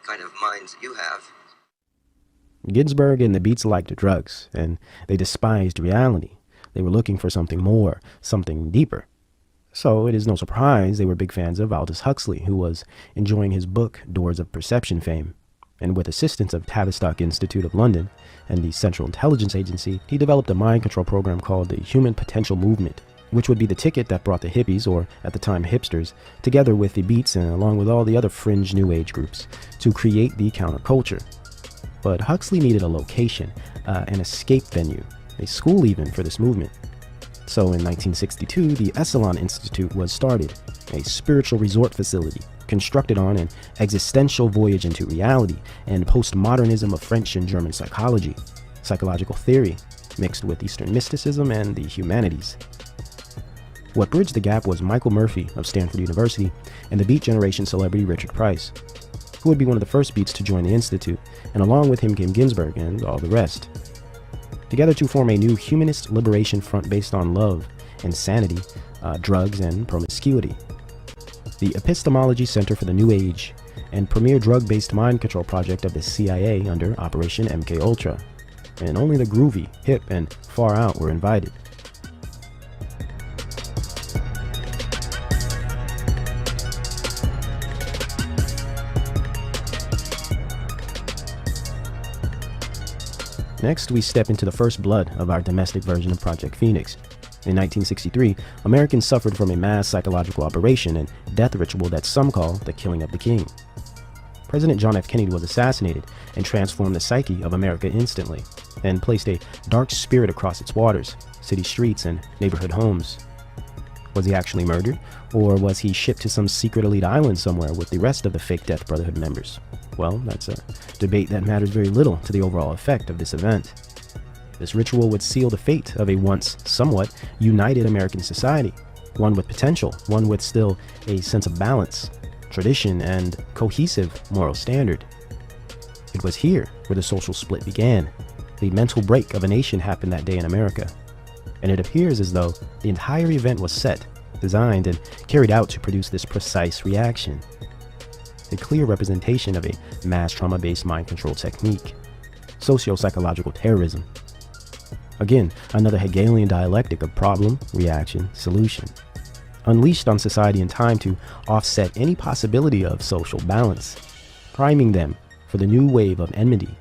kind of minds you have. Ginsburg and the Beats liked drugs, and they despised reality. They were looking for something more, something deeper. So it is no surprise they were big fans of Aldous Huxley, who was enjoying his book Doors of Perception fame. And with assistance of Tavistock Institute of London and the Central Intelligence Agency, he developed a mind control program called the Human Potential Movement, which would be the ticket that brought the hippies, or at the time hipsters, together with the Beats and along with all the other fringe New Age groups to create the counterculture. But Huxley needed a location, an escape venue, a school even for this movement. So in 1962, the Esalen Institute was started, a spiritual resort facility constructed on an existential voyage into reality and postmodernism of French and German psychology, psychological theory, mixed with Eastern mysticism and the humanities. What bridged the gap was Michael Murphy of Stanford University and the Beat Generation celebrity Richard Price, who would be one of the first Beats to join the Institute, and along with him came Ginsburg and all the rest. Together to form a new humanist liberation front based on love and sanity, drugs, and promiscuity. The Epistemology Center for the New Age and premier drug-based mind control project of the CIA under Operation MKUltra. And only the groovy, hip, and far out were invited. Next, we step into the first blood of our domestic version of Project Phoenix. In 1963, Americans suffered from a mass psychological operation and death ritual that some call the killing of the king. President John F. Kennedy was assassinated and transformed the psyche of America instantly, and placed a dark spirit across its waters, city streets, and neighborhood homes. Was he actually murdered, or was he shipped to some secret elite island somewhere with the rest of the fake Death Brotherhood members? Well, that's a debate that matters very little to the overall effect of this event. This ritual would seal the fate of a once somewhat united American society, one with potential, one with still a sense of balance, tradition, and cohesive moral standard. It was here where the social split began. The mental break of a nation happened that day in America. And it appears as though the entire event was set, designed, and carried out to produce this precise reaction. A clear representation of a mass trauma-based mind control technique. Socio-psychological terrorism. Again, another Hegelian dialectic of problem, reaction, solution. Unleashed on society in time to offset any possibility of social balance. Priming them for the new wave of enmity,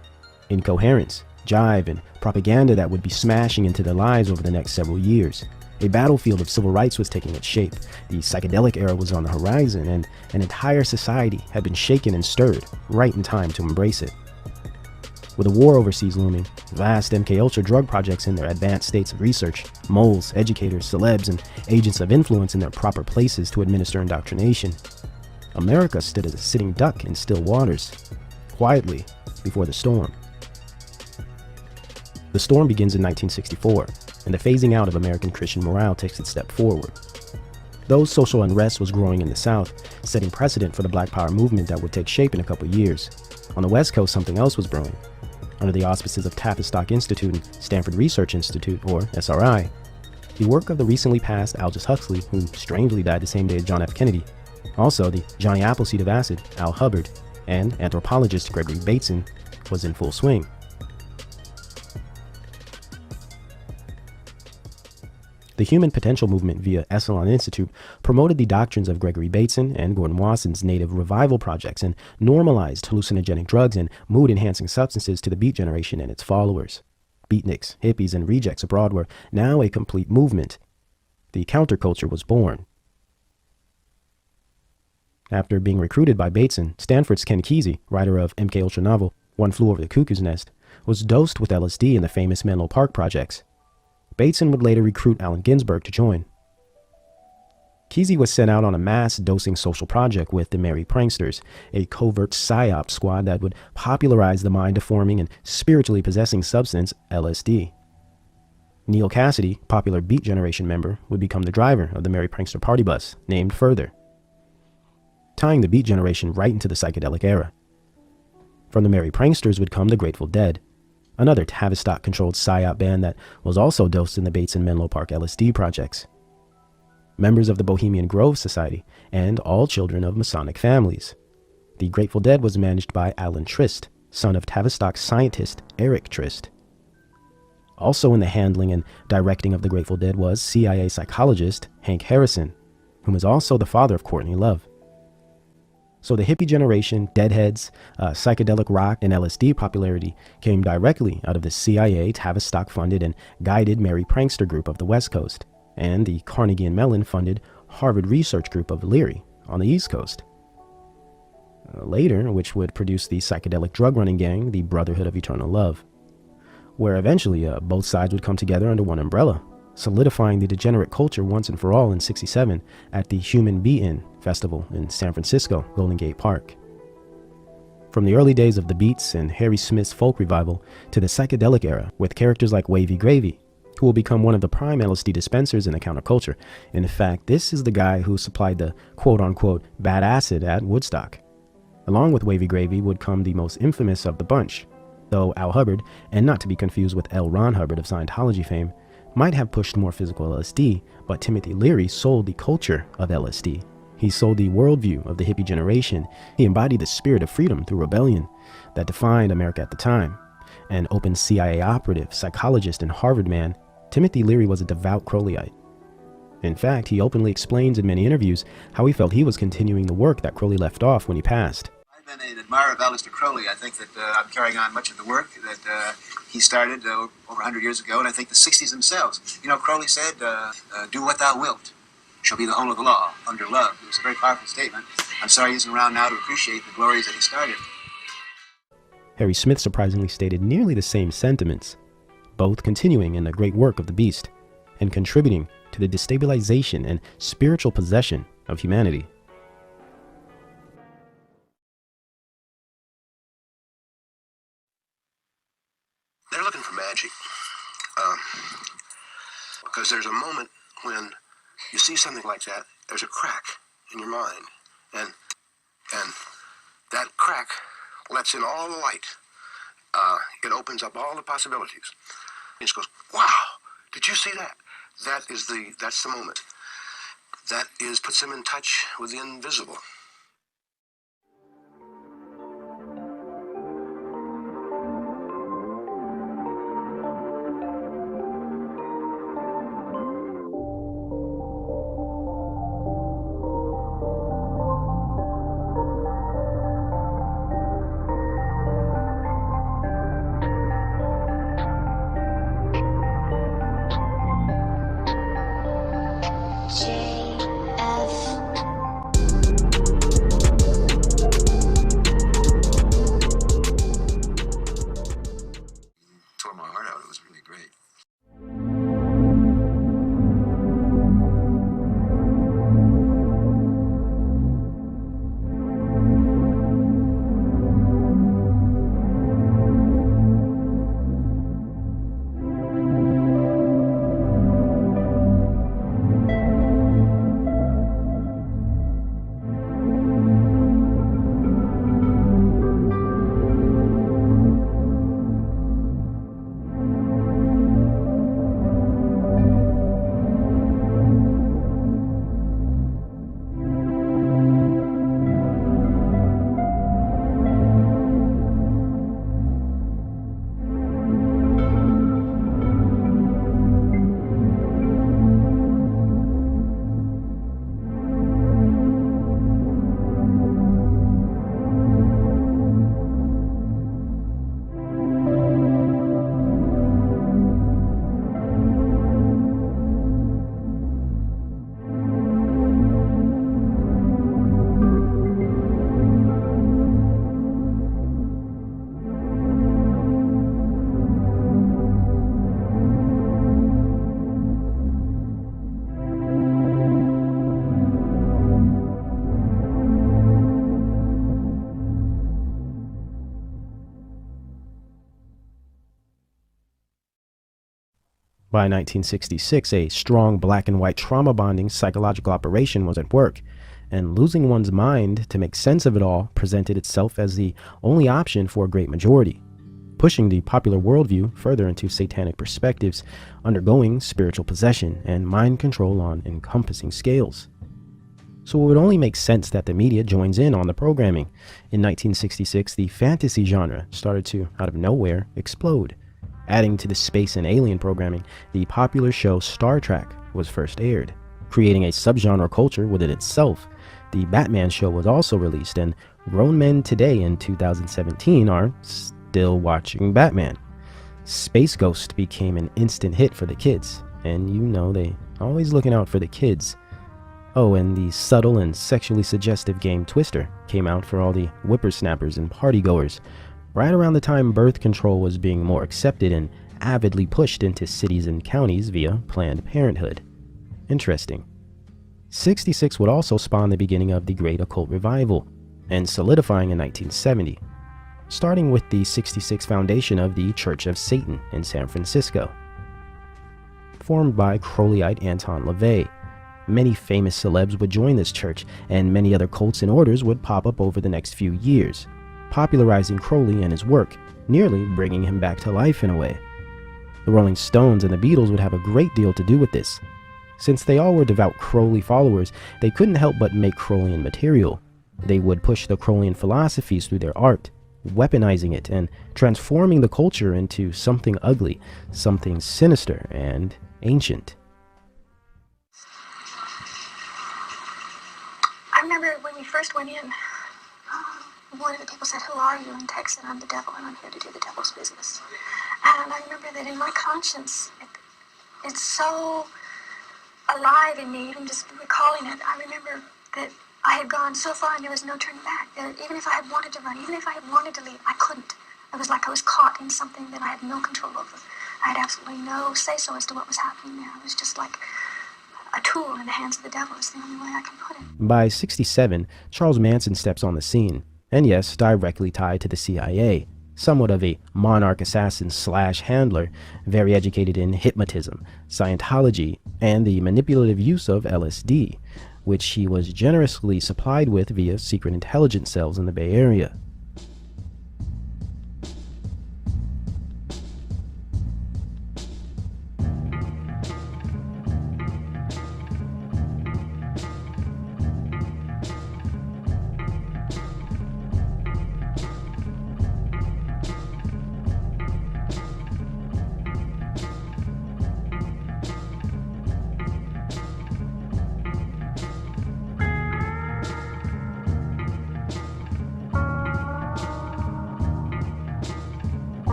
incoherence, jive, and propaganda that would be smashing into their lives over the next several years. A battlefield of civil rights was taking its shape. The psychedelic era was on the horizon, and an entire society had been shaken and stirred right in time to embrace it. With a war overseas looming, vast MKUltra drug projects in their advanced states of research, moles, educators, celebs, and agents of influence in their proper places to administer indoctrination, America stood as a sitting duck in still waters, quietly before the storm. The storm begins in 1964, and the phasing out of American Christian morale takes its step forward. Though social unrest was growing in the South, setting precedent for the Black Power movement that would take shape in a couple years. On the West Coast, something else was brewing. Under the auspices of Tavistock Institute and Stanford Research Institute, or SRI, the work of the recently passed Aldous Huxley, who strangely died the same day as John F. Kennedy, also the Johnny Appleseed of acid, Al Hubbard, and anthropologist Gregory Bateson was in full swing. The Human Potential Movement via Esalen Institute promoted the doctrines of Gregory Bateson and Gordon Wasson's native revival projects and normalized hallucinogenic drugs and mood-enhancing substances to the Beat generation and its followers. Beatniks, hippies, and rejects abroad were now a complete movement. The counterculture was born. After being recruited by Bateson, Stanford's Ken Kesey, writer of MK Ultra novel One Flew Over the Cuckoo's Nest, was dosed with LSD in the famous Menlo Park projects. Bateson would later recruit Allen Ginsberg to join. Kesey was sent out on a mass dosing social project with the Merry Pranksters, a covert psyop squad that would popularize the mind-deforming and spiritually possessing substance LSD. Neil Cassidy, popular Beat Generation member, would become the driver of the Merry Prankster party bus, named Further, tying the Beat Generation right into the psychedelic era. From the Merry Pranksters would come the Grateful Dead, another Tavistock-controlled psyop band that was also dosed in the Bates and Menlo Park LSD projects. Members of the Bohemian Grove Society, and all children of Masonic families. The Grateful Dead was managed by Alan Trist, son of Tavistock scientist Eric Trist. Also in the handling and directing of the Grateful Dead was CIA psychologist Hank Harrison, whom is also the father of Courtney Love. So the hippie generation, Deadheads, psychedelic rock, and LSD popularity came directly out of the CIA Tavistock-funded and guided Merry Prankster group of the West Coast, and the Carnegie and Mellon-funded Harvard Research Group of Leary on the East Coast. Later, which would produce the psychedelic drug-running gang, the Brotherhood of Eternal Love, where eventually both sides would come together under one umbrella, solidifying the degenerate culture once and for all in '67 at the Human Be-In Festival in San Francisco, Golden Gate Park. From the early days of the Beats and Harry Smith's folk revival to the psychedelic era with characters like Wavy Gravy, who will become one of the prime LSD dispensers in the counterculture. In fact, this is the guy who supplied the quote-unquote bad acid at Woodstock. Along with Wavy Gravy would come the most infamous of the bunch, though Al Hubbard, and not to be confused with L. Ron Hubbard of Scientology fame, might have pushed more physical LSD, but Timothy Leary sold the culture of LSD. He sold the worldview of the hippie generation. He embodied the spirit of freedom through rebellion that defined America at the time. An open CIA operative, psychologist, and Harvard man, Timothy Leary was a devout Crowleyite. In fact, he openly explains in many interviews how he felt he was continuing the work that Crowley left off when he passed. I've been an admirer of Aleister Crowley. I think that I'm carrying on much of the work that he started over 100 years ago, and I think the 60s themselves. You know, Crowley said, do what thou wilt, shall be the whole of the law, under love. It was a very powerful statement. I'm sorry he isn't around now to appreciate the glories that he started. Harry Smith surprisingly stated nearly the same sentiments, both continuing in the great work of the beast, and contributing to the destabilization and spiritual possession of humanity. They're looking for magic. Because there's a moment when you see something like that, there's a crack in your mind. And that crack lets in all the light. It opens up all the possibilities. He just goes, wow, did you see that? That's the moment. That puts them in touch with the invisible. By 1966, a strong black and white trauma bonding psychological operation was at work, and losing one's mind to make sense of it all presented itself as the only option for a great majority, pushing the popular worldview further into satanic perspectives, undergoing spiritual possession and mind control on encompassing scales. So it would only make sense that the media joins in on the programming. In 1966, the fantasy genre started to, out of nowhere, explode. Adding to the space and alien programming, the popular show Star Trek was first aired, creating a subgenre culture within itself. The Batman show was also released, and grown men today in 2017 are still watching Batman. Space Ghost became an instant hit for the kids, and you know they always looking out for the kids. Oh, and the subtle and sexually suggestive game Twister came out for all the whippersnappers and partygoers, right around the time birth control was being more accepted and avidly pushed into cities and counties via Planned Parenthood. Interesting. 66 would also spawn the beginning of the Great Occult Revival, and solidifying in 1970, starting with the 66 foundation of the Church of Satan in San Francisco. Formed by Crowleyite Anton LaVey, many famous celebs would join this church, and many other cults and orders would pop up over the next few years, popularizing Crowley and his work, nearly bringing him back to life in a way. The Rolling Stones and the Beatles would have a great deal to do with this. Since they all were devout Crowley followers, they couldn't help but make Crowleyan material. They would push the Crowleyan philosophies through their art, weaponizing it and transforming the culture into something ugly, something sinister and ancient. I remember when we first went in, one of the people said, "Who are you?" And Tex said, "I'm the devil, and I'm here to do the devil's business." And I remember that in my conscience, it's so alive in me, even just recalling it. I remember that I had gone so far and there was no turning back. That even if I had wanted to run, even if I had wanted to leave, I couldn't. It was like I was caught in something that I had no control over. I had absolutely no say-so as to what was happening there. It was just like a tool in the hands of the devil. It's the only way I can put it. By 67, Charles Manson steps on the scene, and yes, directly tied to the CIA. Somewhat of a monarch assassin / handler, very educated in hypnotism, Scientology, and the manipulative use of LSD, which he was generously supplied with via secret intelligence cells in the Bay Area.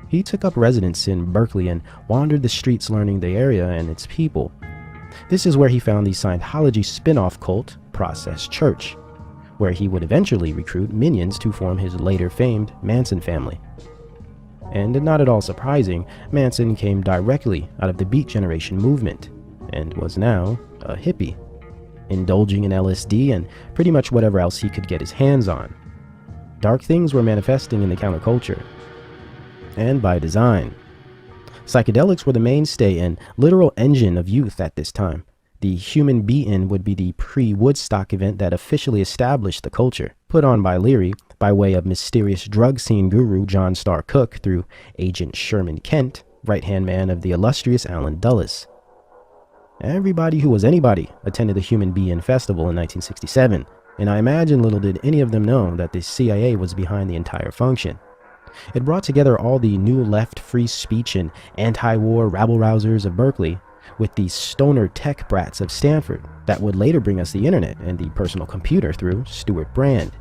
He took up residence in Berkeley and wandered the streets learning the area and its people. This is where he found the Scientology spin-off cult, Process Church, where he would eventually recruit minions to form his later famed Manson family. And not at all surprising, Manson came directly out of the Beat Generation movement, and was now a hippie, indulging in LSD and pretty much whatever else he could get his hands on. Dark things were manifesting in the counterculture, and by design. Psychedelics were the mainstay and literal engine of youth at this time. The Human Beaten would be the pre-Woodstock event that officially established the culture, put on by Leary by way of mysterious drug scene guru John Starr Cook through Agent Sherman Kent, right-hand man of the illustrious Allen Dulles. Everybody who was anybody attended the Human Being Festival in 1967, and I imagine little did any of them know that the CIA was behind the entire function. It brought together all the new left free speech and anti-war rabble-rousers of Berkeley with the stoner tech brats of Stanford that would later bring us the internet and the personal computer through Stuart Brand,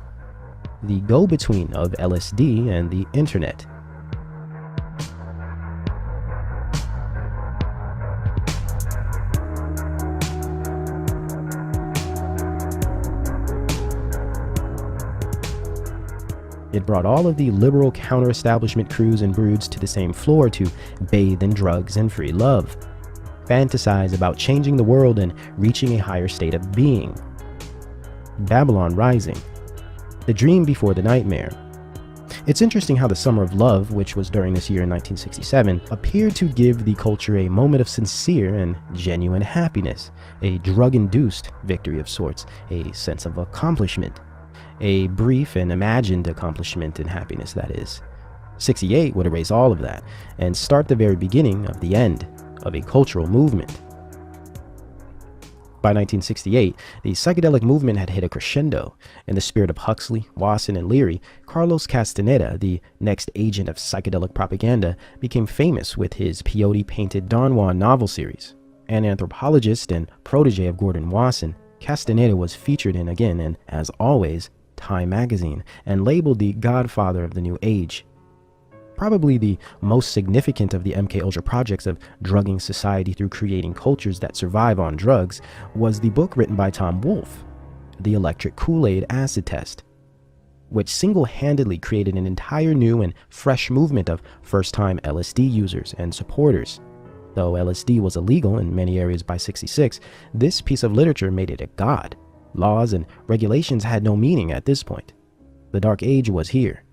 the go-between of LSD and the internet. It brought all of the liberal counter-establishment crews and broods to the same floor to bathe in drugs and free love, fantasize about changing the world and reaching a higher state of being. Babylon Rising the dream before the nightmare. It's interesting how the Summer of Love, which was during this year in 1967, appeared to give the culture a moment of sincere and genuine happiness, a drug-induced victory of sorts, a sense of accomplishment, a brief and imagined accomplishment and happiness, that is. 68 would erase all of that and start the very beginning of the end of a cultural movement. By 1968, the psychedelic movement had hit a crescendo. In the spirit of Huxley, Wasson, and Leary, Carlos Castaneda, the next agent of psychedelic propaganda, became famous with his peyote-painted Don Juan novel series. An anthropologist and protege of Gordon Wasson, Castaneda was featured in, again, and as always, Time magazine, and labeled the godfather of the New Age. Probably the most significant of the MK Ultra projects of drugging society through creating cultures that survive on drugs was the book written by Tom Wolfe, The Electric Kool-Aid Acid Test, which single-handedly created an entire new and fresh movement of first-time LSD users and supporters. Though LSD was illegal in many areas by '66, this piece of literature made it a god. Laws and regulations had no meaning at this point. The Dark Age was here.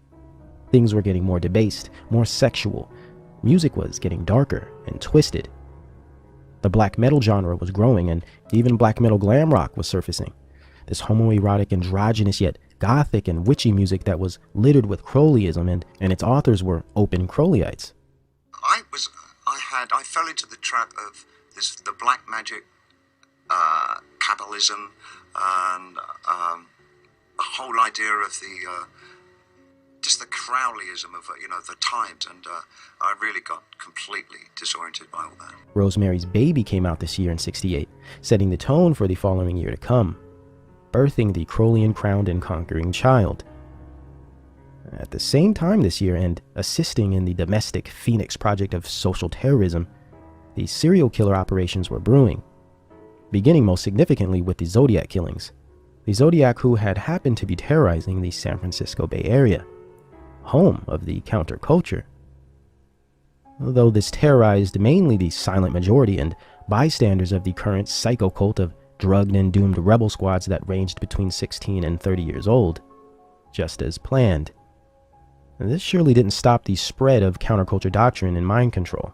Things were getting more debased, more sexual. Music was getting darker and twisted. The black metal genre was growing, and even black metal glam rock was surfacing. This homoerotic, androgynous, yet gothic and witchy music that was littered with Crowleyism, and its authors were open Crowleyites. I fell into the trap of the black magic, Kabbalism, and the whole idea of just the Crowleyism of the times, and I really got completely disoriented by all that. Rosemary's Baby came out this year in '68, setting the tone for the following year to come, birthing the Crowleyan crowned and conquering child. At the same time this year, and assisting in the domestic Phoenix project of social terrorism, the serial killer operations were brewing, beginning most significantly with the Zodiac killings. The Zodiac who had happened to be terrorizing the San Francisco Bay Area, home of the counterculture. Though this terrorized mainly the silent majority and bystanders of the current psycho cult of drugged and doomed rebel squads that ranged between 16 and 30 years old, just as planned. And this surely didn't stop the spread of counterculture doctrine and mind control.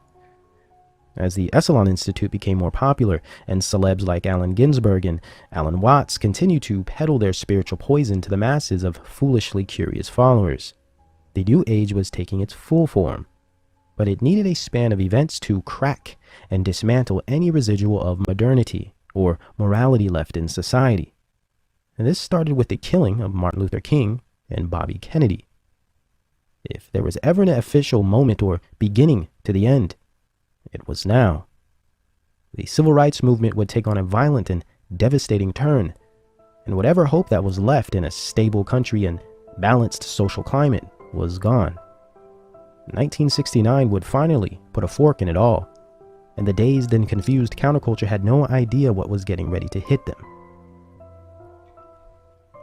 As the Esalen Institute became more popular, and celebs like Allen Ginsberg and Alan Watts continued to peddle their spiritual poison to the masses of foolishly curious followers, the New Age was taking its full form, but it needed a span of events to crack and dismantle any residual of modernity or morality left in society. And this started with the killing of Martin Luther King and Bobby Kennedy. If there was ever an official moment or beginning to the end, it was now. The civil rights movement would take on a violent and devastating turn, and whatever hope that was left in a stable country and balanced social climate was gone. 1969 would finally put a fork in it all, and the dazed and confused counterculture had no idea what was getting ready to hit them.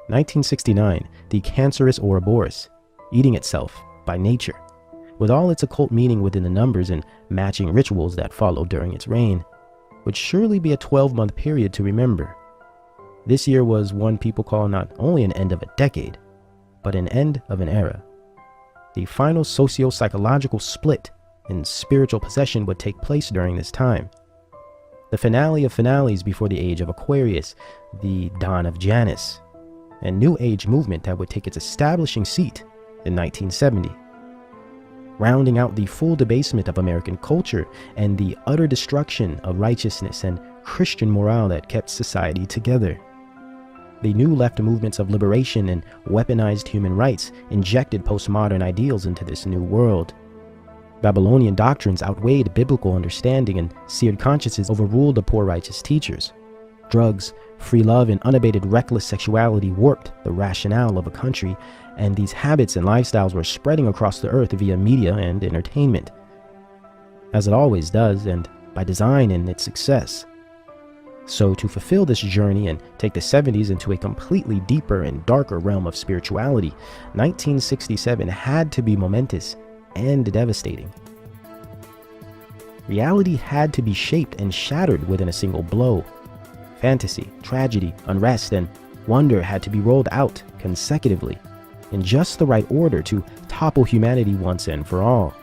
1969, the cancerous Ouroboros, eating itself by nature, with all its occult meaning within the numbers and matching rituals that followed during its reign, would surely be a 12-month period to remember. This year was one people call not only an end of a decade, but an end of an era. The final socio-psychological split in spiritual possession would take place during this time. The finale of finales before the age of Aquarius, the dawn of Janus, and New Age movement that would take its establishing seat in 1970. Rounding out the full debasement of American culture and the utter destruction of righteousness and Christian morale that kept society together. The new left movements of liberation and weaponized human rights injected postmodern ideals into this new world. Babylonian doctrines outweighed biblical understanding, and seared consciences overruled the poor righteous teachers. Drugs, free love, and unabated reckless sexuality warped the rationale of a country, and these habits and lifestyles were spreading across the earth via media and entertainment. As it always does, and by design in its success. So to fulfill this journey and take the 70s into a completely deeper and darker realm of spirituality, 1967 had to be momentous and devastating. Reality had to be shaped and shattered within a single blow. Fantasy, tragedy, unrest, and wonder had to be rolled out consecutively. in just the right order to topple humanity once and for all,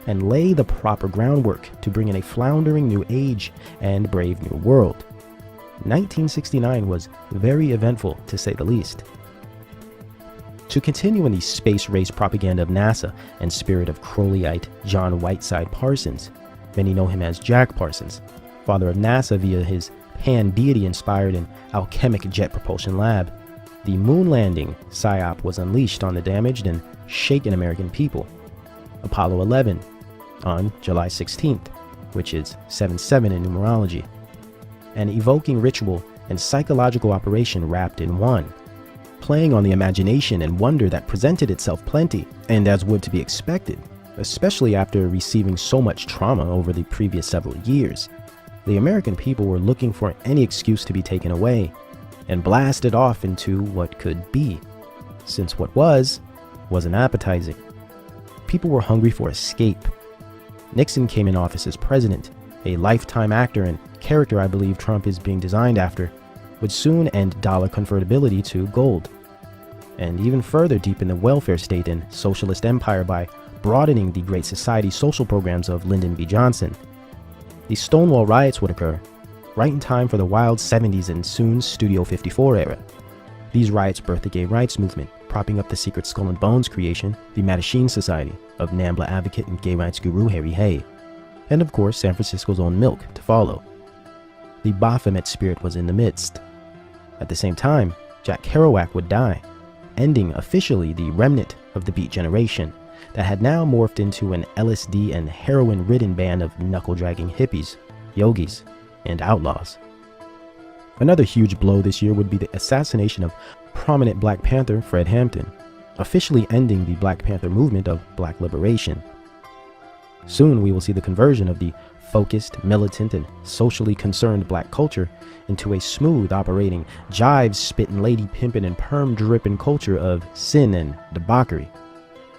and lay the proper groundwork to bring in a floundering new age and brave new world. 1969 was very eventful, to say the least. To continue in the space race propaganda of NASA and spirit of Crowleyite John Whiteside Parsons, many know him as Jack Parsons, father of NASA via his pan-deity-inspired and alchemic jet propulsion lab, the moon landing psyop was unleashed on the damaged and shaken American people. Apollo 11 on July 16th, which is 7/7 in numerology. An evoking ritual and psychological operation wrapped in one, playing on the imagination and wonder that presented itself plenty, and as would to be expected, especially after receiving so much trauma over the previous several years. The American people were looking for any excuse to be taken away and blasted off into what could be, since what wasn't appetizing. People were hungry for escape. Nixon came in office as president, a lifetime actor and character I believe Trump is being designed after, would soon end dollar convertibility to gold, and even further deepen the welfare state and socialist empire by broadening the Great Society social programs of Lyndon B. Johnson. The Stonewall riots would occur, right in time for the wild 70s and soon Studio 54 era. These riots birthed the gay rights movement, propping up the secret Skull and Bones creation, the Mattachine Society, of NAMBLA advocate and gay rights guru Harry Hay, and of course San Francisco's own Milk to follow. The Baphomet spirit was in the midst. At the same time, Jack Kerouac would die, ending officially the remnant of the Beat generation that had now morphed into an LSD and heroin-ridden band of knuckle-dragging hippies, yogis, and outlaws. Another huge blow this year would be the assassination of prominent Black Panther Fred Hampton, officially ending the Black Panther movement of Black liberation. Soon we will see the conversion of the focused, militant, and socially concerned Black culture into a smooth operating, jive-spitting, lady-pimping, and perm-dripping culture of sin and debauchery,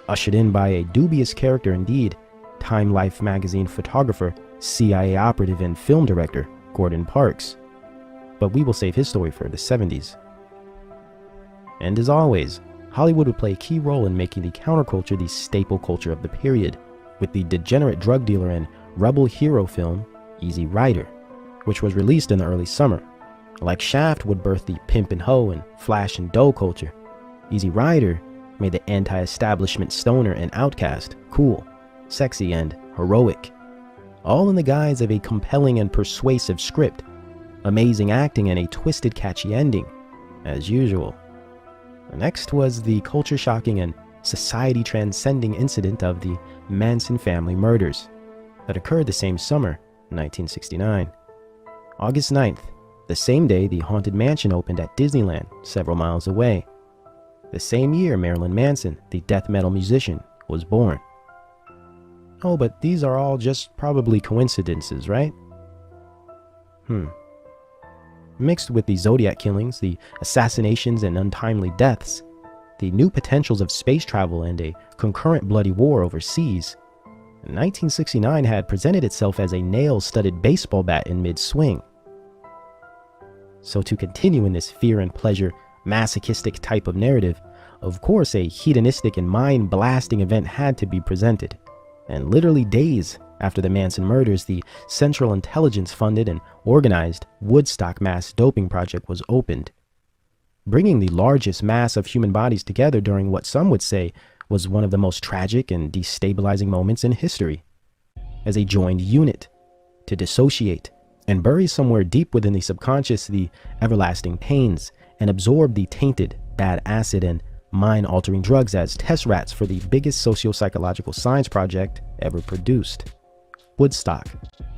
ushered in by a dubious character indeed, Time Life magazine photographer, CIA operative, and film director Gordon Parks. But we will save his story for the 70s. And as always, Hollywood would play a key role in making the counterculture the staple culture of the period, with the degenerate drug dealer and rebel hero film Easy Rider, which was released in the early summer. Like Shaft would birth the pimp and hoe and flash and dough culture, Easy Rider made the anti-establishment stoner and outcast cool, sexy, and heroic, all in the guise of a compelling and persuasive script, amazing acting, and a twisted, catchy ending, as usual. Next was the culture-shocking and society-transcending incident of the Manson family murders that occurred the same summer, 1969. August 9th, the same day the Haunted Mansion opened at Disneyland, several miles away. The same year Marilyn Manson, the death metal musician, was born. Oh, but these are all just probably coincidences, right? Mixed with the Zodiac killings, the assassinations and untimely deaths, the new potentials of space travel and a concurrent bloody war overseas, 1969 had presented itself as a nail-studded baseball bat in mid-swing. So to continue in this fear and pleasure, masochistic type of narrative, of course a hedonistic and mind-blasting event had to be presented. And literally days after the Manson murders, the Central Intelligence-funded and organized Woodstock mass doping project was opened, bringing the largest mass of human bodies together during what some would say was one of the most tragic and destabilizing moments in history, as a joined unit, to dissociate and bury somewhere deep within the subconscious the everlasting pains and absorb the tainted, bad acid and mind-altering drugs as test rats for the biggest socio-psychological science project ever produced. Woodstock,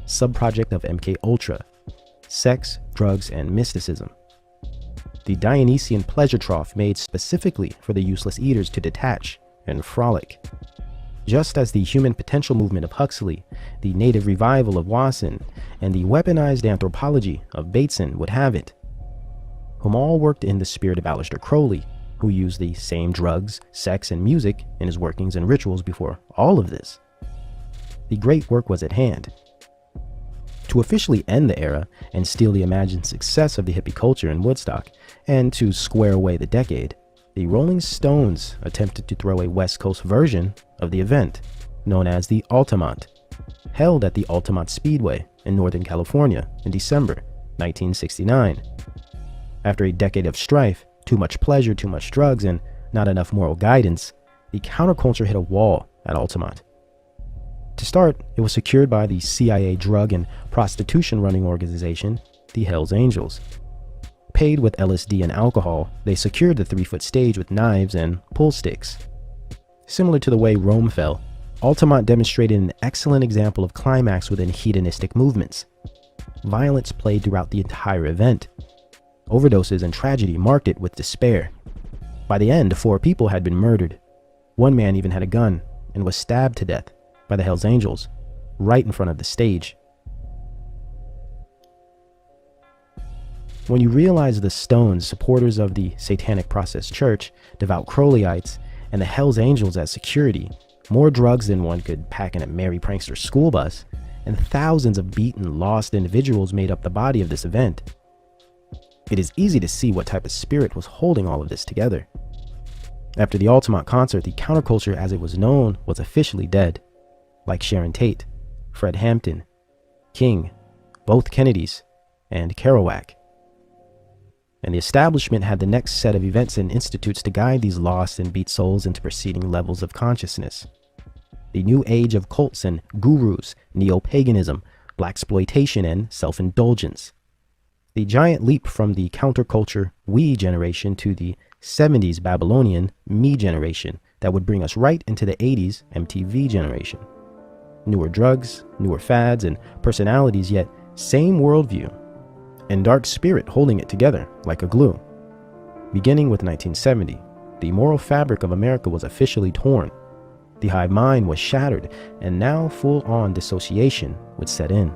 subproject of MK Ultra, sex, drugs, and mysticism. The Dionysian pleasure trough made specifically for the useless eaters to detach and frolic. Just as the human potential movement of Huxley, the native revival of Wasson, and the weaponized anthropology of Bateson would have it, whom all worked in the spirit of Aleister Crowley, who used the same drugs, sex, and music in his workings and rituals before all of this. The great work was at hand. To officially end the era and steal the imagined success of the hippie culture in Woodstock, and to square away the decade, the Rolling Stones attempted to throw a West Coast version of the event, known as the Altamont, held at the Altamont Speedway in Northern California in December 1969. After a decade of strife, too much pleasure, too much drugs, and not enough moral guidance, the counterculture hit a wall at Altamont. To start, it was secured by the CIA drug and prostitution running organization, the Hells Angels. Paid with LSD and alcohol, they secured the 3-foot stage with knives and pull sticks. Similar to the way Rome fell, Altamont demonstrated an excellent example of climax within hedonistic movements. Violence played throughout the entire event. Overdoses and tragedy marked it with despair. By the end, 4 people had been murdered. One man even had a gun and was stabbed to death by the Hells Angels, right in front of the stage. When you realize the Stones, supporters of the Satanic Process Church, devout Crowleyites, and the Hells Angels as security, more drugs than one could pack in a merry prankster school bus, and thousands of beaten, lost individuals made up the body of this event, it is easy to see what type of spirit was holding all of this together. After the Altamont concert, the counterculture as it was known was officially dead, like Sharon Tate, Fred Hampton, King, both Kennedys, and Kerouac. And the establishment had the next set of events and institutes to guide these lost and beat souls into preceding levels of consciousness. The new age of cults and gurus, neo-paganism, blaxploitation, and self-indulgence. The giant leap from the counterculture we generation to the 70s Babylonian me generation that would bring us right into the 80s MTV generation. Newer drugs, newer fads, and personalities, yet same worldview, and dark spirit holding it together like a glue. Beginning with 1970, the moral fabric of America was officially torn. The hive mind was shattered, and now full-on dissociation would set in.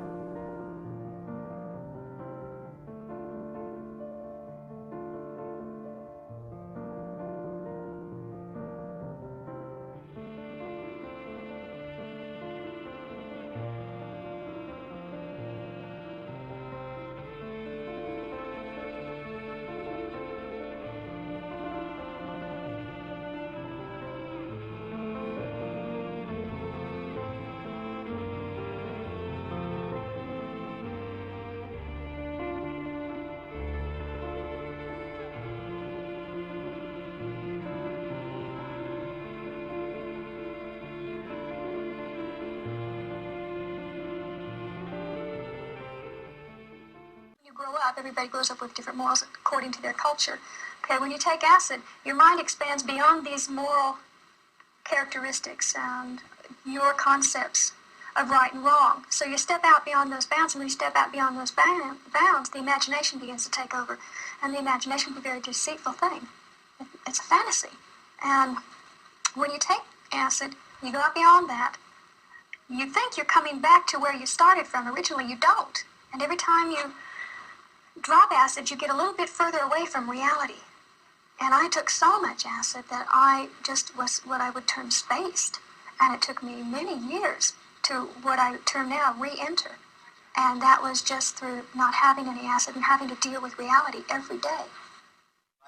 Grow up, everybody grows up with different morals according to their culture. Okay, when you take acid, your mind expands beyond these moral characteristics and your concepts of right and wrong. So you step out beyond those bounds, and when you step out beyond those bounds, the imagination begins to take over. And the imagination is a very deceitful thing. It's a fantasy. And when you take acid, you go out beyond that. You think you're coming back to where you started from. Originally, you don't. And every time you drop acid, you get a little bit further away from reality. And I took so much acid that I just was what I would term spaced. And it took me many years to what I term now re-enter. And that was just through not having any acid and having to deal with reality every day.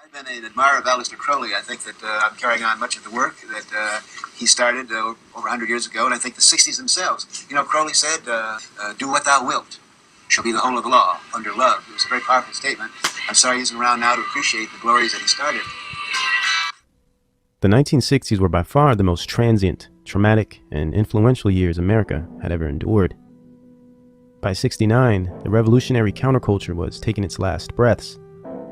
I've been an admirer of Aleister Crowley. I think that I'm carrying on much of the work that he started over 100 years ago, and I think the 60s themselves. You know, Crowley said, do what thou wilt shall be the whole of the law, under love. It was a very powerful statement. I'm sorry he isn't around now to appreciate the glories that he started. The 1960s were by far the most transient, traumatic, and influential years America had ever endured. By 69, the revolutionary counterculture was taking its last breaths,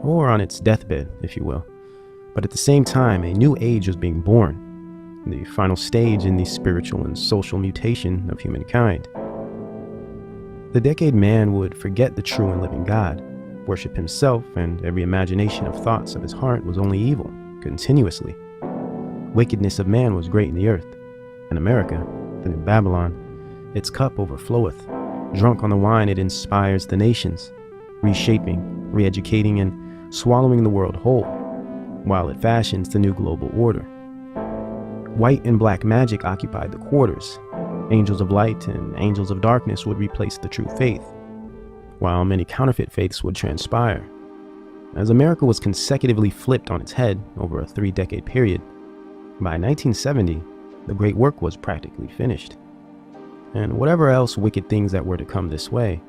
or on its deathbed, if you will. But at the same time, a new age was being born, the final stage in the spiritual and social mutation of humankind. The decade man would forget the true and living God, worship himself, and every imagination of thoughts of his heart was only evil, continuously. Wickedness of man was great in the earth, and America, the new Babylon, its cup overfloweth. Drunk on the wine, it inspires the nations, reshaping, re-educating, and swallowing the world whole, while it fashions the new global order. White and black magic occupied the quarters. Angels of light and angels of darkness would replace the true faith, while many counterfeit faiths would transpire. as America was consecutively flipped on its head over a 3-decade period. By 1970, the great work was practically finished. And whatever else wicked things that were to come this way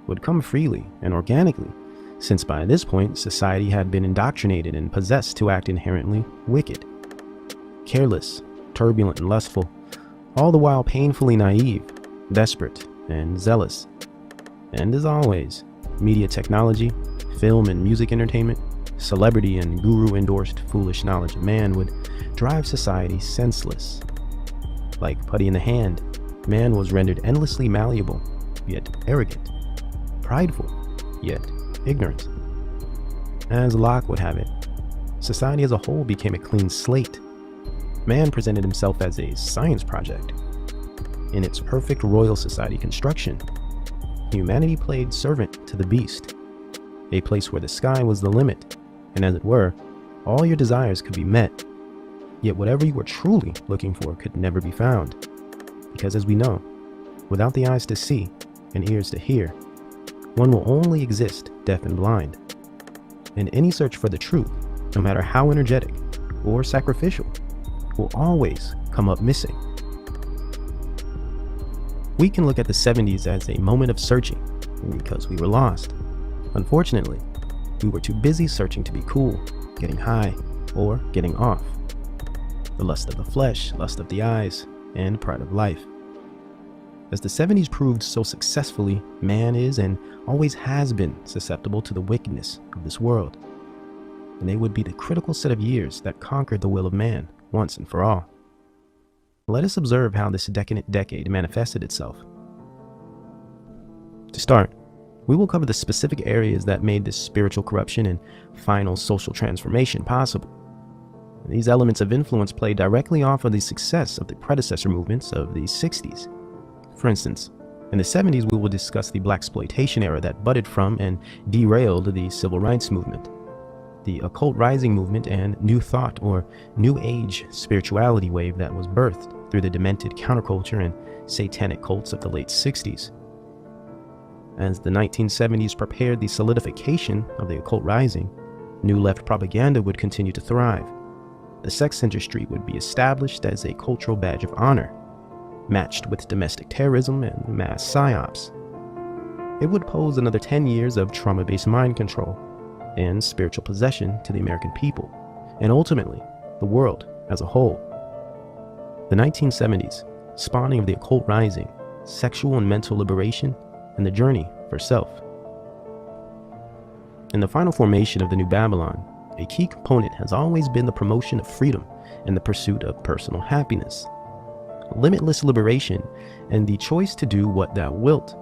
would come freely and organically, since by this point society had been indoctrinated and possessed to act inherently wicked. Careless, turbulent, and lustful, all the while painfully naive, desperate, and zealous. And as always, media technology, film and music entertainment, celebrity and guru-endorsed foolish knowledge of man would drive society senseless. Like putty in the hand, man was rendered endlessly malleable, yet arrogant, prideful, yet ignorant. As Locke would have it, society as a whole became a clean slate. Man presented himself as a science project. In its perfect royal society construction, humanity played servant to the beast, a place where the sky was the limit, and as it were, all your desires could be met. Yet whatever you were truly looking for could never be found. Because as we know, without the eyes to see and ears to hear, one will only exist deaf and blind. And any search for the truth, no matter how energetic or sacrificial, will always come up missing. We can look at the 70s as a moment of searching because we were lost. Unfortunately, we were too busy searching to be cool, getting high, or getting off. The lust of the flesh, lust of the eyes, and pride of life. As the 70s proved so successfully, man is and always has been susceptible to the wickedness of this world. And they would be the critical set of years that conquered the will of man once and for all. Let us observe how this decadent decade manifested itself. To start, we will cover the specific areas that made this spiritual corruption and final social transformation possible. These elements of influence play directly off of the success of the predecessor movements of the 60s. For instance, in the 70s, we will discuss the blaxploitation era that budded from and derailed the civil rights movement, the occult rising movement, and new thought or new age spirituality wave that was birthed through the demented counterculture and satanic cults of the late 60s. As the 1970s prepared the solidification of the occult rising, new left propaganda would continue to thrive. The sex industry would be established as a cultural badge of honor, matched with domestic terrorism and mass psyops. It would pose another 10 years of trauma-based mind control and spiritual possession to the American people, and ultimately, the world as a whole. The 1970s, spawning of the occult rising, sexual and mental liberation, and the journey for self. In the final formation of the New Babylon, a key component has always been the promotion of freedom and the pursuit of personal happiness, limitless liberation, and the choice to do what thou wilt.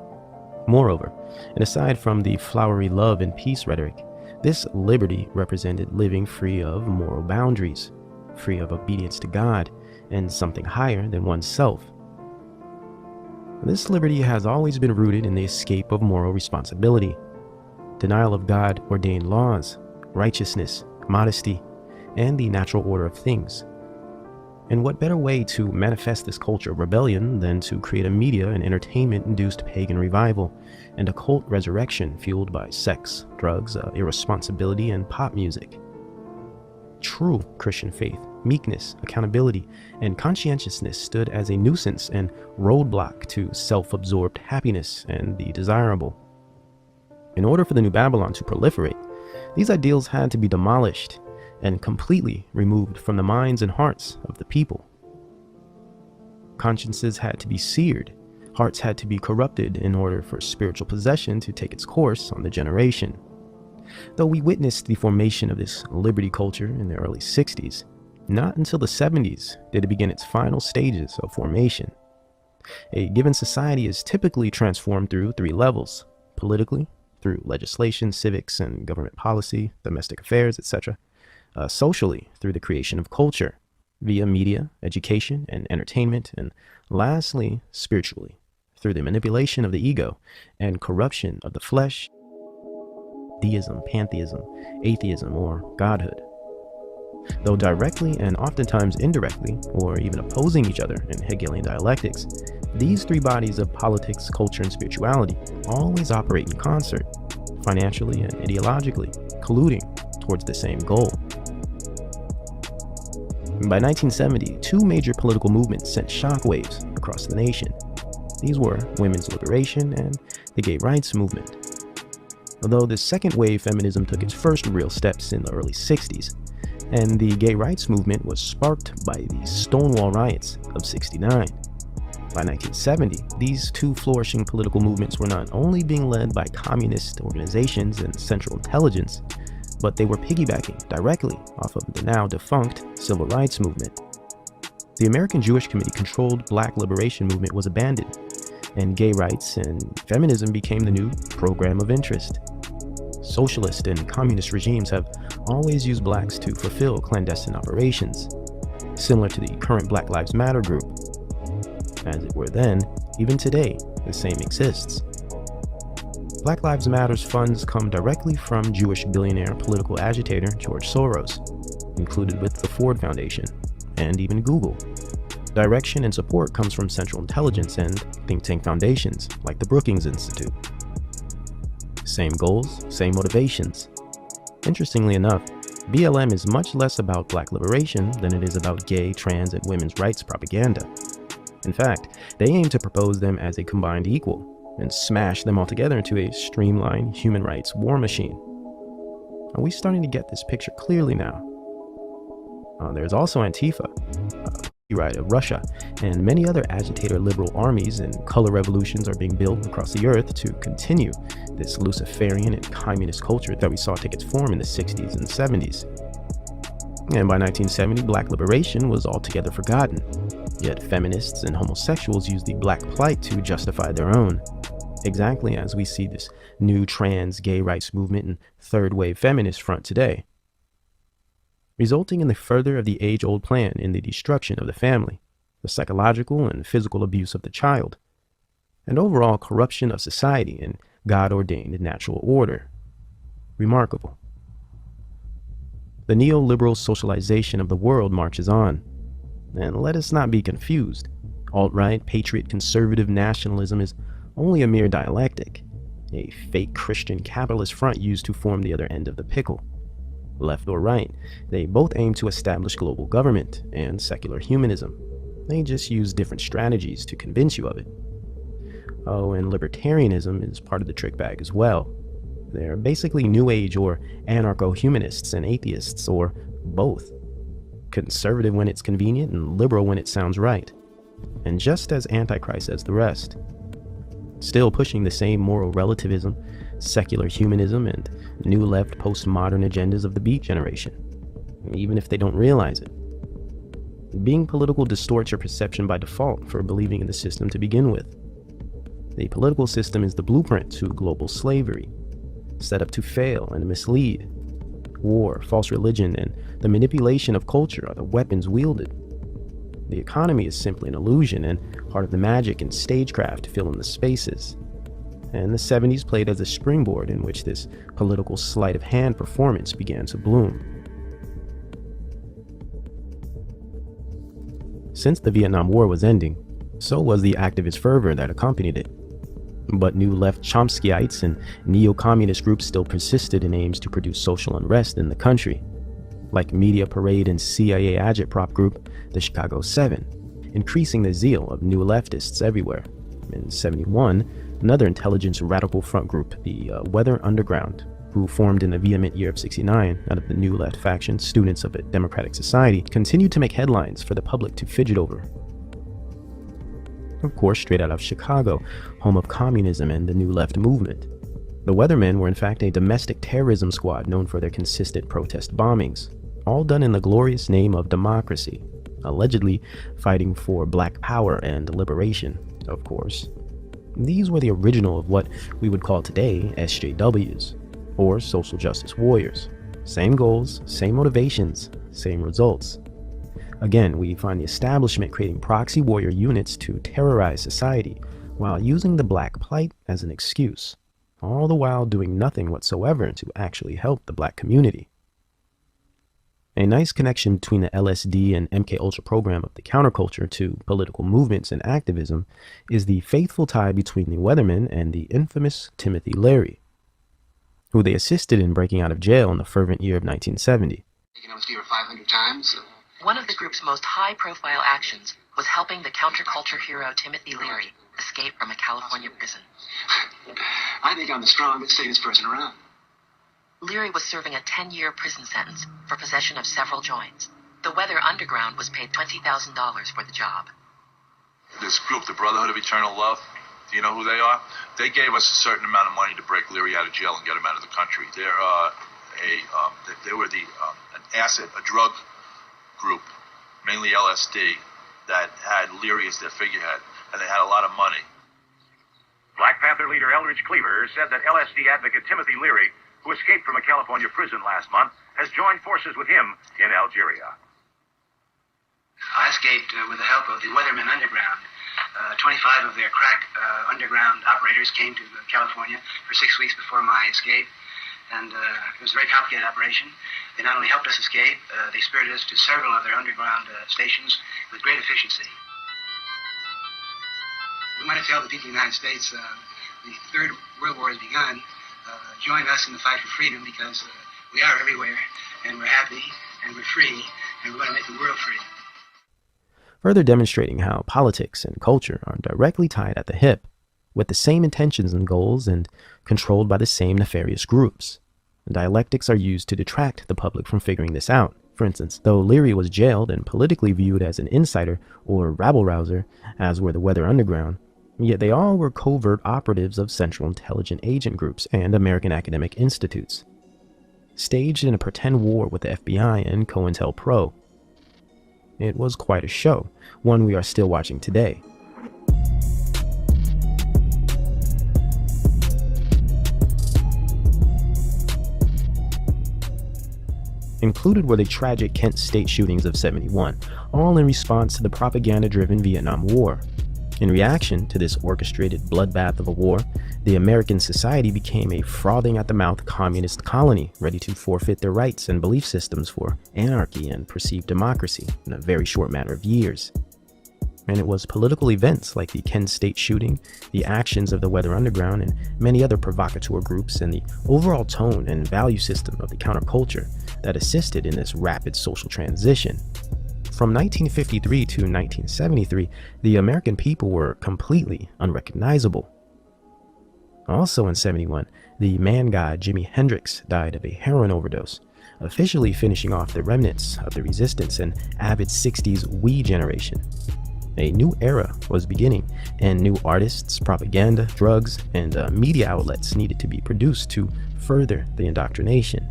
Moreover, and aside from the flowery love and peace rhetoric, this liberty represented living free of moral boundaries, free of obedience to God and something higher than oneself. This liberty has always been rooted in the escape of moral responsibility, denial of God-ordained laws, righteousness, modesty, and the natural order of things. And what better way to manifest this culture of rebellion than to create a media and entertainment-induced pagan revival and a cult resurrection fueled by sex, drugs, irresponsibility, and pop music? True Christian faith, meekness, accountability, and conscientiousness stood as a nuisance and roadblock to self-absorbed happiness and the desirable. In order for the New Babylon to proliferate, these ideals had to be demolished and completely removed from the minds and hearts of the people. Consciences had to be seared, hearts had to be corrupted in order for spiritual possession to take its course on the generation. Though we witnessed the formation of this liberty culture in the early 60s, not until the 70s did it begin its final stages of formation. A given society is typically transformed through 3 levels: politically, through legislation, civics, and government policy, domestic affairs, etc. Socially, through the creation of culture, via media, education, and entertainment, and lastly, spiritually, through the manipulation of the ego and corruption of the flesh, deism, pantheism, atheism, or godhood. Though directly and oftentimes indirectly, or even opposing each other in Hegelian dialectics, these 3 bodies of politics, culture, and spirituality always operate in concert, financially and ideologically. colluding towards the same goal. By 1970, two major political movements sent shockwaves across the nation. These were women's liberation and the gay rights movement. Although the second wave feminism took its first real steps in the early 60s, and the gay rights movement was sparked by the Stonewall riots of '69. By 1970, these two flourishing political movements were not only being led by communist organizations and Central Intelligence, but they were piggybacking directly off of the now defunct Civil Rights Movement. The American Jewish Committee-controlled Black Liberation Movement was abandoned, and gay rights and feminism became the new program of interest. Socialist and communist regimes have always used blacks to fulfill clandestine operations, similar to the current Black Lives Matter group. As it were then, even today, the same exists. Black Lives Matter's funds come directly from Jewish billionaire political agitator George Soros, included with the Ford Foundation, and even Google. Direction and support comes from Central Intelligence and think tank foundations like the Brookings Institute. Same goals, same motivations. Interestingly enough, BLM is much less about black liberation than it is about gay, trans, and women's rights propaganda. In fact, they aim to propose them as a combined equal and smash them all together into a streamlined human rights war machine. Are we starting to get this picture clearly now? There's also Antifa, right of Russia, and many other agitator liberal armies and color revolutions are being built across the earth to continue this Luciferian and communist culture that we saw take its form in the 60s and 70s. And by 1970, black liberation was altogether forgotten, yet feminists and homosexuals used the black plight to justify their own, exactly as we see this new trans gay rights movement and third wave feminist front today, resulting in the further of the age-old plan in the destruction of the family, the psychological and physical abuse of the child, and overall corruption of society and God-ordained natural order. Remarkable. The neoliberal socialization of the world marches on, and let us not be confused. Alt-right, patriot, conservative nationalism is only a mere dialectic, a fake Christian capitalist front used to form the other end of the pickle. Left or right, they both aim to establish global government and secular humanism. They just use different strategies to convince you of it. Oh, and libertarianism is part of the trick bag as well. They're basically New Age or anarcho-humanists and atheists, or both. Conservative when it's convenient and liberal when it sounds right. And just as antichrist as the rest. Still pushing the same moral relativism, secular humanism, and new left postmodern agendas of the Beat generation, even if they don't realize it. Being political distorts your perception by default for believing in the system to begin with. The political system is the blueprint to global slavery, set up to fail and mislead. War, false religion, and the manipulation of culture are the weapons wielded. The economy is simply an illusion and part of the magic and stagecraft to fill in the spaces. And the 70s played as a springboard in which this political sleight of hand performance began to bloom. Since the Vietnam War was ending, so was the activist fervor that accompanied it. But new left Chomskyites and neo-communist groups still persisted in aims to produce social unrest in the country, like media parade and CIA agitprop group, the Chicago 7, increasing the zeal of new leftists everywhere. In '71, another intelligence radical front group, the Weather Underground, who formed in the vehement year of '69 out of the new left faction Students of a Democratic Society, continued to make headlines for the public to fidget over. Of course, straight out of Chicago, home of communism and the new left movement. The Weathermen were in fact a domestic terrorism squad known for their consistent protest bombings, all done in the glorious name of democracy, allegedly fighting for black power and liberation, of course. These were the original of what we would call today SJWs, or social justice warriors. Same goals, same motivations, same results. Again, we find the establishment creating proxy warrior units to terrorize society while using the black plight as an excuse, all the while doing nothing whatsoever to actually help the black community. A nice connection between the LSD and MKUltra program of the counterculture to political movements and activism is the faithful tie between the Weathermen and the infamous Timothy Leary. who they assisted in breaking out of jail in the fervent year of 1970. Taken LSD over 500 times. One of the group's most high-profile actions was helping the counterculture hero Timothy Leary escape from a California prison. I think I'm the strongest, safest person around. Leary was serving a 10-year prison sentence for possession of several joints. The Weather Underground was paid $20,000 for the job. This group, the Brotherhood of Eternal Love, do you know who they are? They gave us a certain amount of money to break Leary out of jail and get him out of the country. They were a drug group, mainly LSD, that had Leary as their figurehead, and they had a lot of money. Black Panther leader Eldridge Cleaver said that LSD advocate Timothy Leary, who escaped from a California prison last month, has joined forces with him in Algeria. I escaped with the help of the Weathermen Underground. 25 of their crack underground operators came to California for 6 weeks before my escape, and it was a very complicated operation. They not only helped us escape, they spirited us to several of their underground stations with great efficiency. We want to tell the people of the United States the Third World War has begun. Join us in the fight for freedom, because we are everywhere, and we're happy, and we're free, and we want to make the world free. Further demonstrating how politics and culture are directly tied at the hip, with the same intentions and goals and controlled by the same nefarious groups. Dialectics are used to detract the public from figuring this out. For instance, though Leary was jailed and politically viewed as an insider or rabble-rouser, as were the Weather Underground, yet they all were covert operatives of Central Intelligence Agent groups and American academic institutes, staged in a pretend war with the FBI and COINTELPRO. It was quite a show, one we are still watching today. Included were the tragic Kent State shootings of '71, all in response to the propaganda-driven Vietnam War. In reaction to this orchestrated bloodbath of a war, the American society became a frothing-at-the-mouth communist colony ready to forfeit their rights and belief systems for anarchy and perceived democracy in a very short matter of years. And it was political events like the Kent State shooting, the actions of the Weather Underground, and many other provocateur groups, and the overall tone and value system of the counterculture that assisted in this rapid social transition. From 1953 to 1973, the American people were completely unrecognizable. Also in '71, the man god Jimi Hendrix died of a heroin overdose, officially finishing off the remnants of the resistance and avid '60s we generation. A new era was beginning, and new artists, propaganda, drugs, and media outlets needed to be produced to further the indoctrination.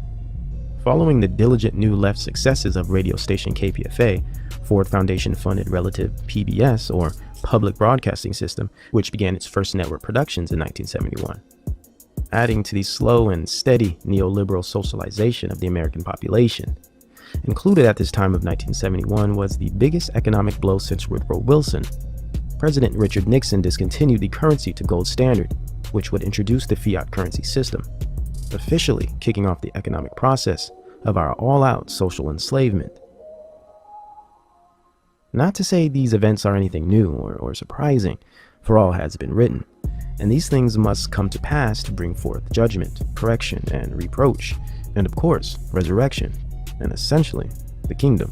Following the diligent New Left successes of radio station KPFA, Ford Foundation-funded relative PBS, or Public Broadcasting System, which began its first network productions in 1971. Adding to the slow and steady neoliberal socialization of the American population. Included at this time of 1971 was the biggest economic blow since Woodrow Wilson. President Richard Nixon discontinued the currency to gold standard, which would introduce the fiat currency system, officially kicking off the economic process of our all-out social enslavement. Not to say these events are anything new or surprising, for all has been written, and these things must come to pass to bring forth judgment, correction, and reproach, and of course, resurrection, and essentially, the kingdom.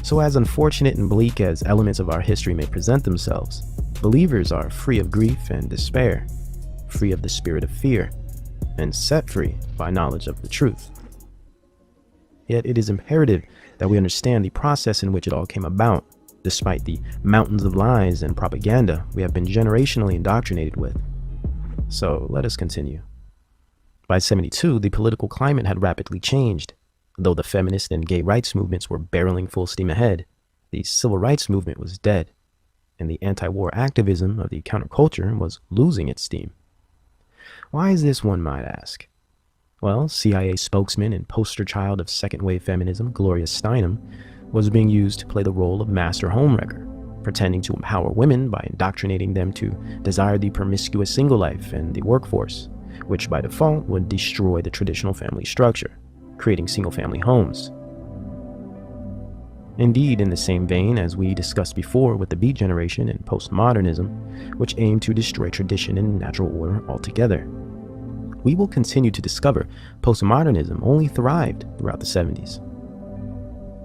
So as unfortunate and bleak as elements of our history may present themselves, believers are free of grief and despair, free of the spirit of fear, and set free by knowledge of the truth. Yet it is imperative that we understand the process in which it all came about, despite the mountains of lies and propaganda we have been generationally indoctrinated with. So let us continue. By '72, the political climate had rapidly changed. Though the feminist and gay rights movements were barreling full steam ahead, the civil rights movement was dead, and the anti-war activism of the counterculture was losing its steam. Why is this, one might ask? Well, CIA spokesman and poster child of second-wave feminism, Gloria Steinem, was being used to play the role of master homewrecker, pretending to empower women by indoctrinating them to desire the promiscuous single life and the workforce, which by default would destroy the traditional family structure, creating single-family homes. Indeed, in the same vein as we discussed before with the Beat Generation and postmodernism, which aimed to destroy tradition and natural order altogether. we will continue to discover postmodernism only thrived throughout the 70s.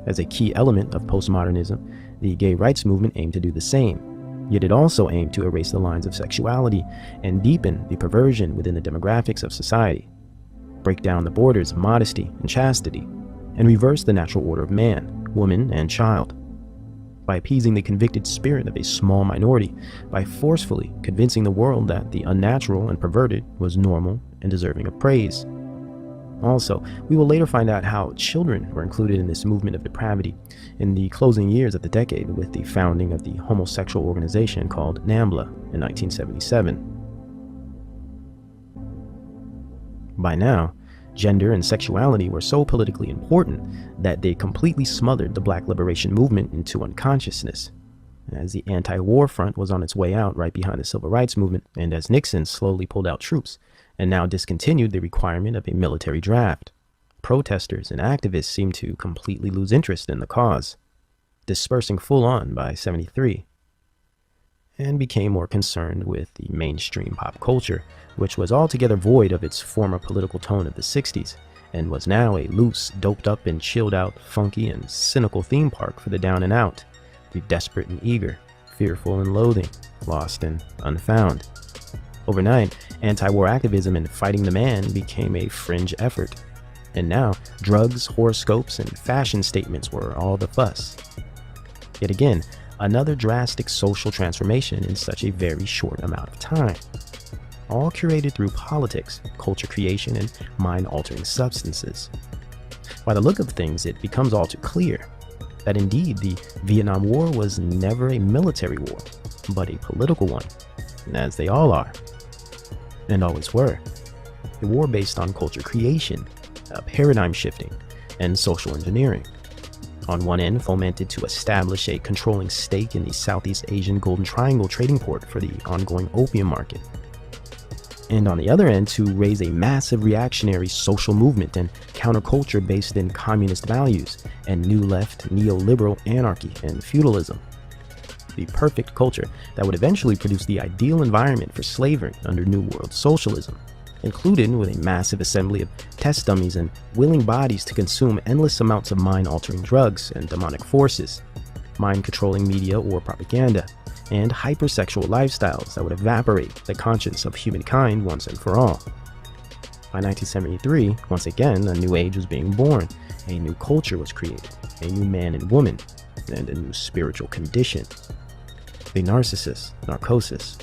As a key element of postmodernism, the gay rights movement aimed to do the same, yet it also aimed to erase the lines of sexuality and deepen the perversion within the demographics of society, break down the borders of modesty and chastity, and reverse the natural order of man, woman, and child. By appeasing the convicted spirit of a small minority, by forcefully convincing the world that the unnatural and perverted was normal and deserving of praise. Also, we will later find out how children were included in this movement of depravity in the closing years of the decade with the founding of the homosexual organization called NAMBLA in 1977. By now, gender and sexuality were so politically important that they completely smothered the Black liberation movement into unconsciousness. As the anti-war front was on its way out right behind the civil rights movement, and as Nixon slowly pulled out troops and now discontinued the requirement of a military draft, protesters and activists seemed to completely lose interest in the cause, dispersing full on by 73, and became more concerned with the mainstream pop culture, which was altogether void of its former political tone of the 60s, and was now a loose, doped up and chilled out, funky and cynical theme park for the down and out, the desperate and eager, fearful and loathing, lost and unfound. Overnight, anti-war activism and fighting the man became a fringe effort, and now drugs, horoscopes, and fashion statements were all the fuss. Yet again, another drastic social transformation in such a very short amount of time, all curated through politics, culture creation, and mind-altering substances. By the look of things, it becomes all too clear that indeed the Vietnam War was never a military war, but a political one, as they all are, and always were. A war based on culture creation, paradigm shifting, and social engineering. On one end, fomented to establish a controlling stake in the Southeast Asian Golden Triangle trading port for the ongoing opium market. And on the other end, to raise a massive reactionary social movement and counterculture based in communist values and new left neoliberal anarchy and feudalism. The perfect culture that would eventually produce the ideal environment for slavery under New World Socialism, included with a massive assembly of test dummies and willing bodies to consume endless amounts of mind-altering drugs and demonic forces, mind-controlling media or propaganda, and hypersexual lifestyles that would evaporate the conscience of humankind once and for all. By 1973, once again, a new age was being born, a new culture was created, a new man and woman, and a new spiritual condition. The narcissist, narcosis.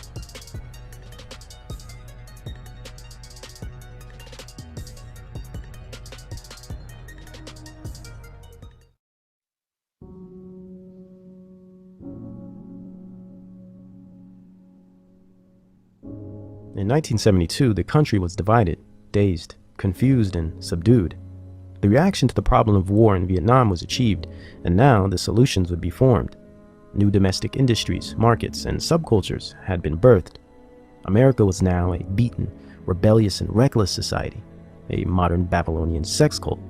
In 1972, the country was divided, dazed, confused, and subdued. The reaction to the problem of war in Vietnam was achieved, and now the solutions would be formed. New domestic industries, markets, and subcultures had been birthed. America was now a beaten, rebellious, and reckless society, a modern Babylonian sex cult.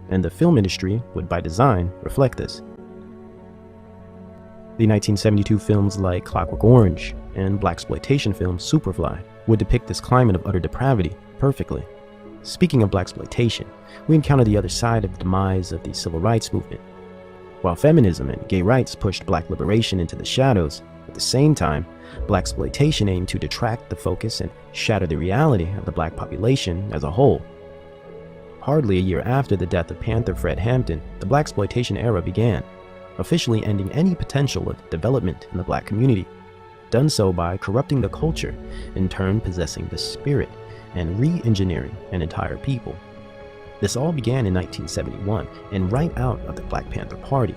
And the film industry would, by design, reflect this. The 1972 films like Clockwork Orange and blaxploitation film Superfly would depict this climate of utter depravity perfectly. Speaking of blaxploitation, we encounter the other side of the demise of the civil rights movement. While feminism and gay rights pushed black liberation into the shadows, at the same time, blaxploitation aimed to detract the focus and shatter the reality of the black population as a whole. Hardly a year after the death of Panther Fred Hampton, the blaxploitation era began, officially ending any potential of development in the black community, done so by corrupting the culture, in turn possessing the spirit, and re-engineering an entire people. This all began in 1971, and right out of the Black Panther Party.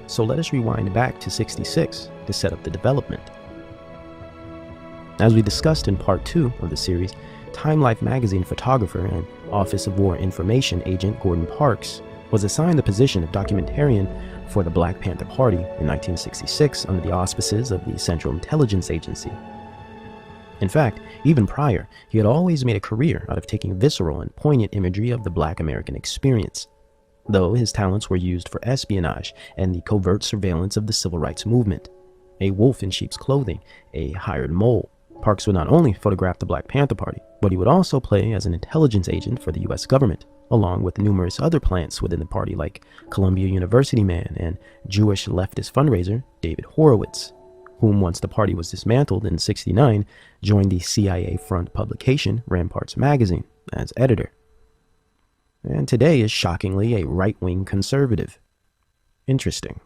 So let us rewind back to '66 to set up the development. As we discussed in part 2 of the series, Time Life magazine photographer and Office of War Information agent Gordon Parks was assigned the position of documentarian for the Black Panther Party in 1966 under the auspices of the Central Intelligence Agency. In fact, even prior, he had always made a career out of taking visceral and poignant imagery of the Black American experience, though his talents were used for espionage and the covert surveillance of the civil rights movement. A wolf in sheep's clothing, a hired mole, Parks would not only photograph the Black Panther Party, but he would also play as an intelligence agent for the US government, along with numerous other plants within the party like Columbia University man and Jewish leftist fundraiser David Horowitz, whom once the party was dismantled in '69, joined the CIA-front publication Ramparts magazine as editor. And today is shockingly a right-wing conservative. Interesting.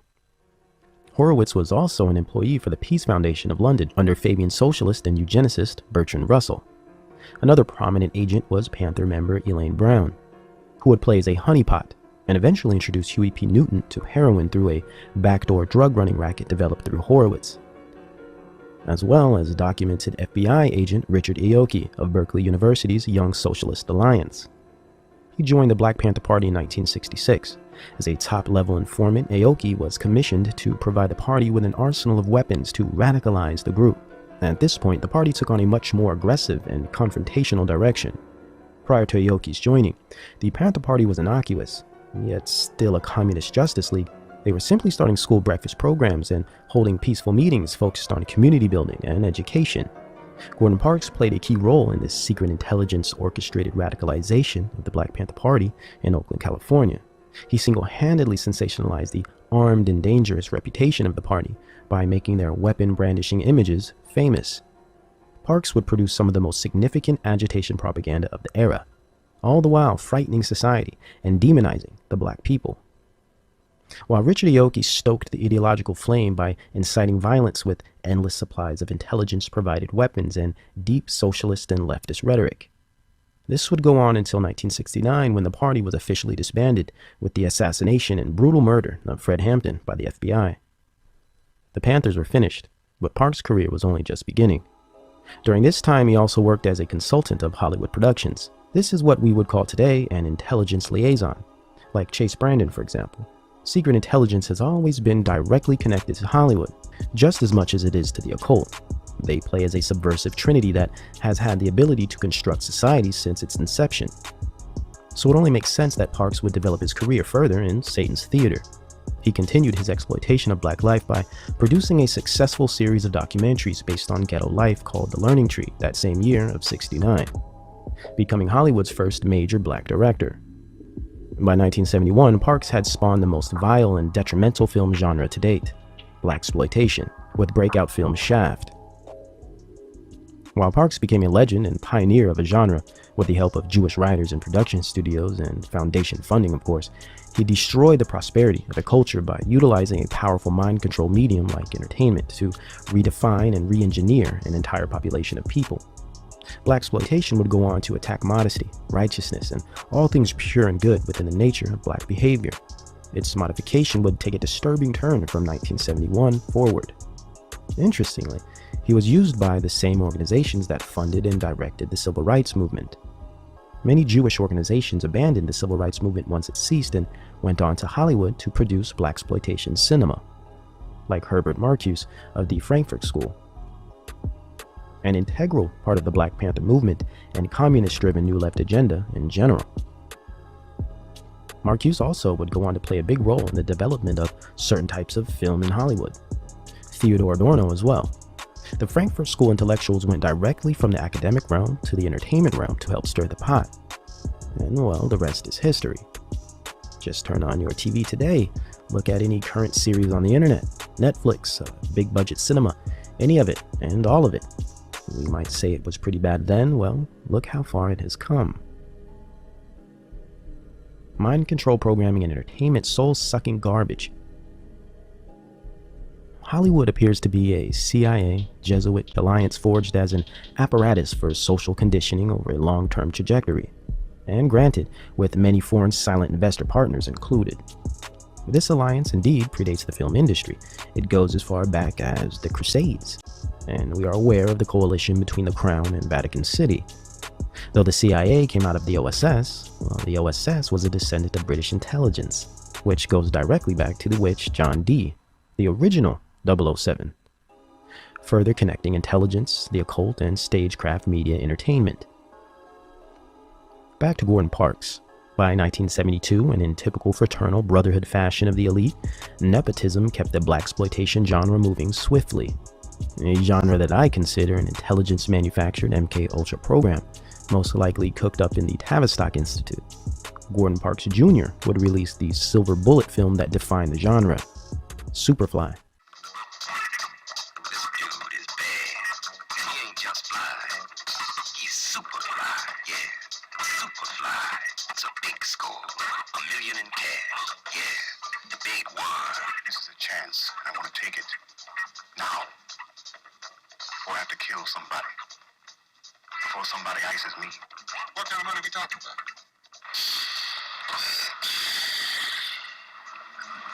Horowitz was also an employee for the Peace Foundation of London under Fabian socialist and eugenicist Bertrand Russell. Another prominent agent was Panther member Elaine Brown, who would play as a honeypot and eventually introduce Huey P. Newton to heroin through a backdoor drug running racket developed through Horowitz, as well as documented FBI agent Richard Aoki of Berkeley University's Young Socialist Alliance. He joined the Black Panther Party in 1966. As a top-level informant, Aoki was commissioned to provide the party with an arsenal of weapons to radicalize the group. At this point, the party took on a much more aggressive and confrontational direction. Prior to Aoki's joining, the Panther Party was innocuous, yet still a communist justice league. They were simply starting school breakfast programs and holding peaceful meetings focused on community building and education. Gordon Parks played a key role in this secret intelligence orchestrated radicalization of the Black Panther Party in Oakland, California. He single-handedly sensationalized the armed and dangerous reputation of the party by making their weapon-brandishing images famous. Parks would produce some of the most significant agitation propaganda of the era, all the while frightening society and demonizing the black people. While Richard Aoki stoked the ideological flame by inciting violence with endless supplies of intelligence-provided weapons and deep socialist and leftist rhetoric. This would go on until 1969, when the party was officially disbanded with the assassination and brutal murder of Fred Hampton by the FBI. The Panthers were finished, but Parks' career was only just beginning. During this time, he also worked as a consultant of Hollywood productions. This is what we would call today an intelligence liaison, like Chase Brandon, for example. Secret intelligence has always been directly connected to Hollywood, just as much as it is to the occult. They play as a subversive trinity that has had the ability to construct societies since its inception. So it only makes sense that Parks would develop his career further in Satan's theater. He continued his exploitation of black life by producing a successful series of documentaries based on ghetto life called The Learning Tree that same year of '69, becoming Hollywood's first major black director. By 1971, Parks had spawned the most vile and detrimental film genre to date, blaxploitation, with breakout film Shaft. While Parks became a legend and pioneer of a genre with the help of Jewish writers and production studios and foundation funding, of course, he destroyed the prosperity of the culture by utilizing a powerful mind control medium like entertainment to redefine and re-engineer an entire population of people. Blaxploitation would go on to attack modesty, righteousness, and all things pure and good within the nature of black behavior. Its modification would take a disturbing turn from 1971 forward. Interestingly, he was used by the same organizations that funded and directed the civil rights movement. Many Jewish organizations abandoned the civil rights movement once it ceased and went on to Hollywood to produce blaxploitation cinema, like Herbert Marcuse of the Frankfurt School, an integral part of the Black Panther movement and communist-driven New Left agenda in general. Marcuse also would go on to play a big role in the development of certain types of film in Hollywood. Theodore Adorno as well. The Frankfurt School intellectuals went directly from the academic realm to the entertainment realm to help stir the pot. And well, the rest is history. Just turn on your TV today, look at any current series on the internet, Netflix, big budget cinema, any of it and all of it. We might say it was pretty bad then, well, look how far it has come. Mind control programming and entertainment, soul-sucking garbage. Hollywood appears to be a CIA, Jesuit alliance forged as an apparatus for social conditioning over a long-term trajectory, and granted, with many foreign silent investor partners included. This alliance indeed predates the film industry. It goes as far back as the Crusades, and we are aware of the coalition between the Crown and Vatican City. Though the CIA came out of the OSS, well, the OSS was a descendant of British intelligence, which goes directly back to the witch John Dee, the original 007, further connecting intelligence, the occult, and stagecraft media entertainment. Back to Gordon Parks. By 1972, and in typical fraternal brotherhood fashion of the elite, nepotism kept the blaxploitation genre moving swiftly. a genre that I consider an intelligence-manufactured MK Ultra program, most likely cooked up in the Tavistock Institute. Gordon Parks Jr. would release the silver bullet film that defined the genre, Superfly. This dude is bad, and he ain't just fly. He's super fly, yeah. Super fly. It's a big score. $1 million in cash, yeah. The big one. This is a chance. I want to take it. Now. Before I have to kill somebody. Before somebody ices me. What kind of money are we talking about?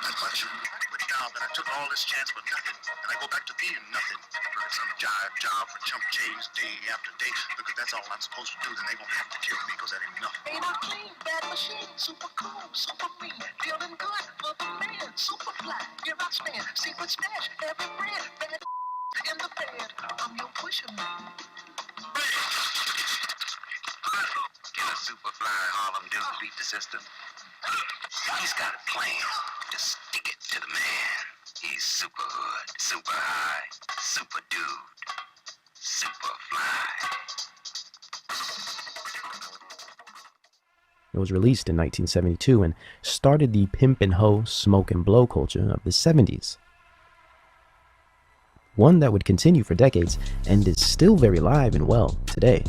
That much. But now that I took all this chance for nothing, and I go back to being nothing. Look at some jive job for chump change day after day, because that's all I'm supposed to do, then they won't have to kill me, because that ain't nothing. Ain't I clean, bad machine, super cool, super mean, feeling good for the man, super fly, here I stand, secret smash, every brand, bad in the bed, I'm your pusher man. Can a super fly Harlem dude beat the system? He's got a plan to stick it to the man. He's super hood, super high, super dude, super fly. It was released in 1972 and started the pimp and hoe, smoke and blow culture of the 70s. One that would continue for decades and is still very live and well today.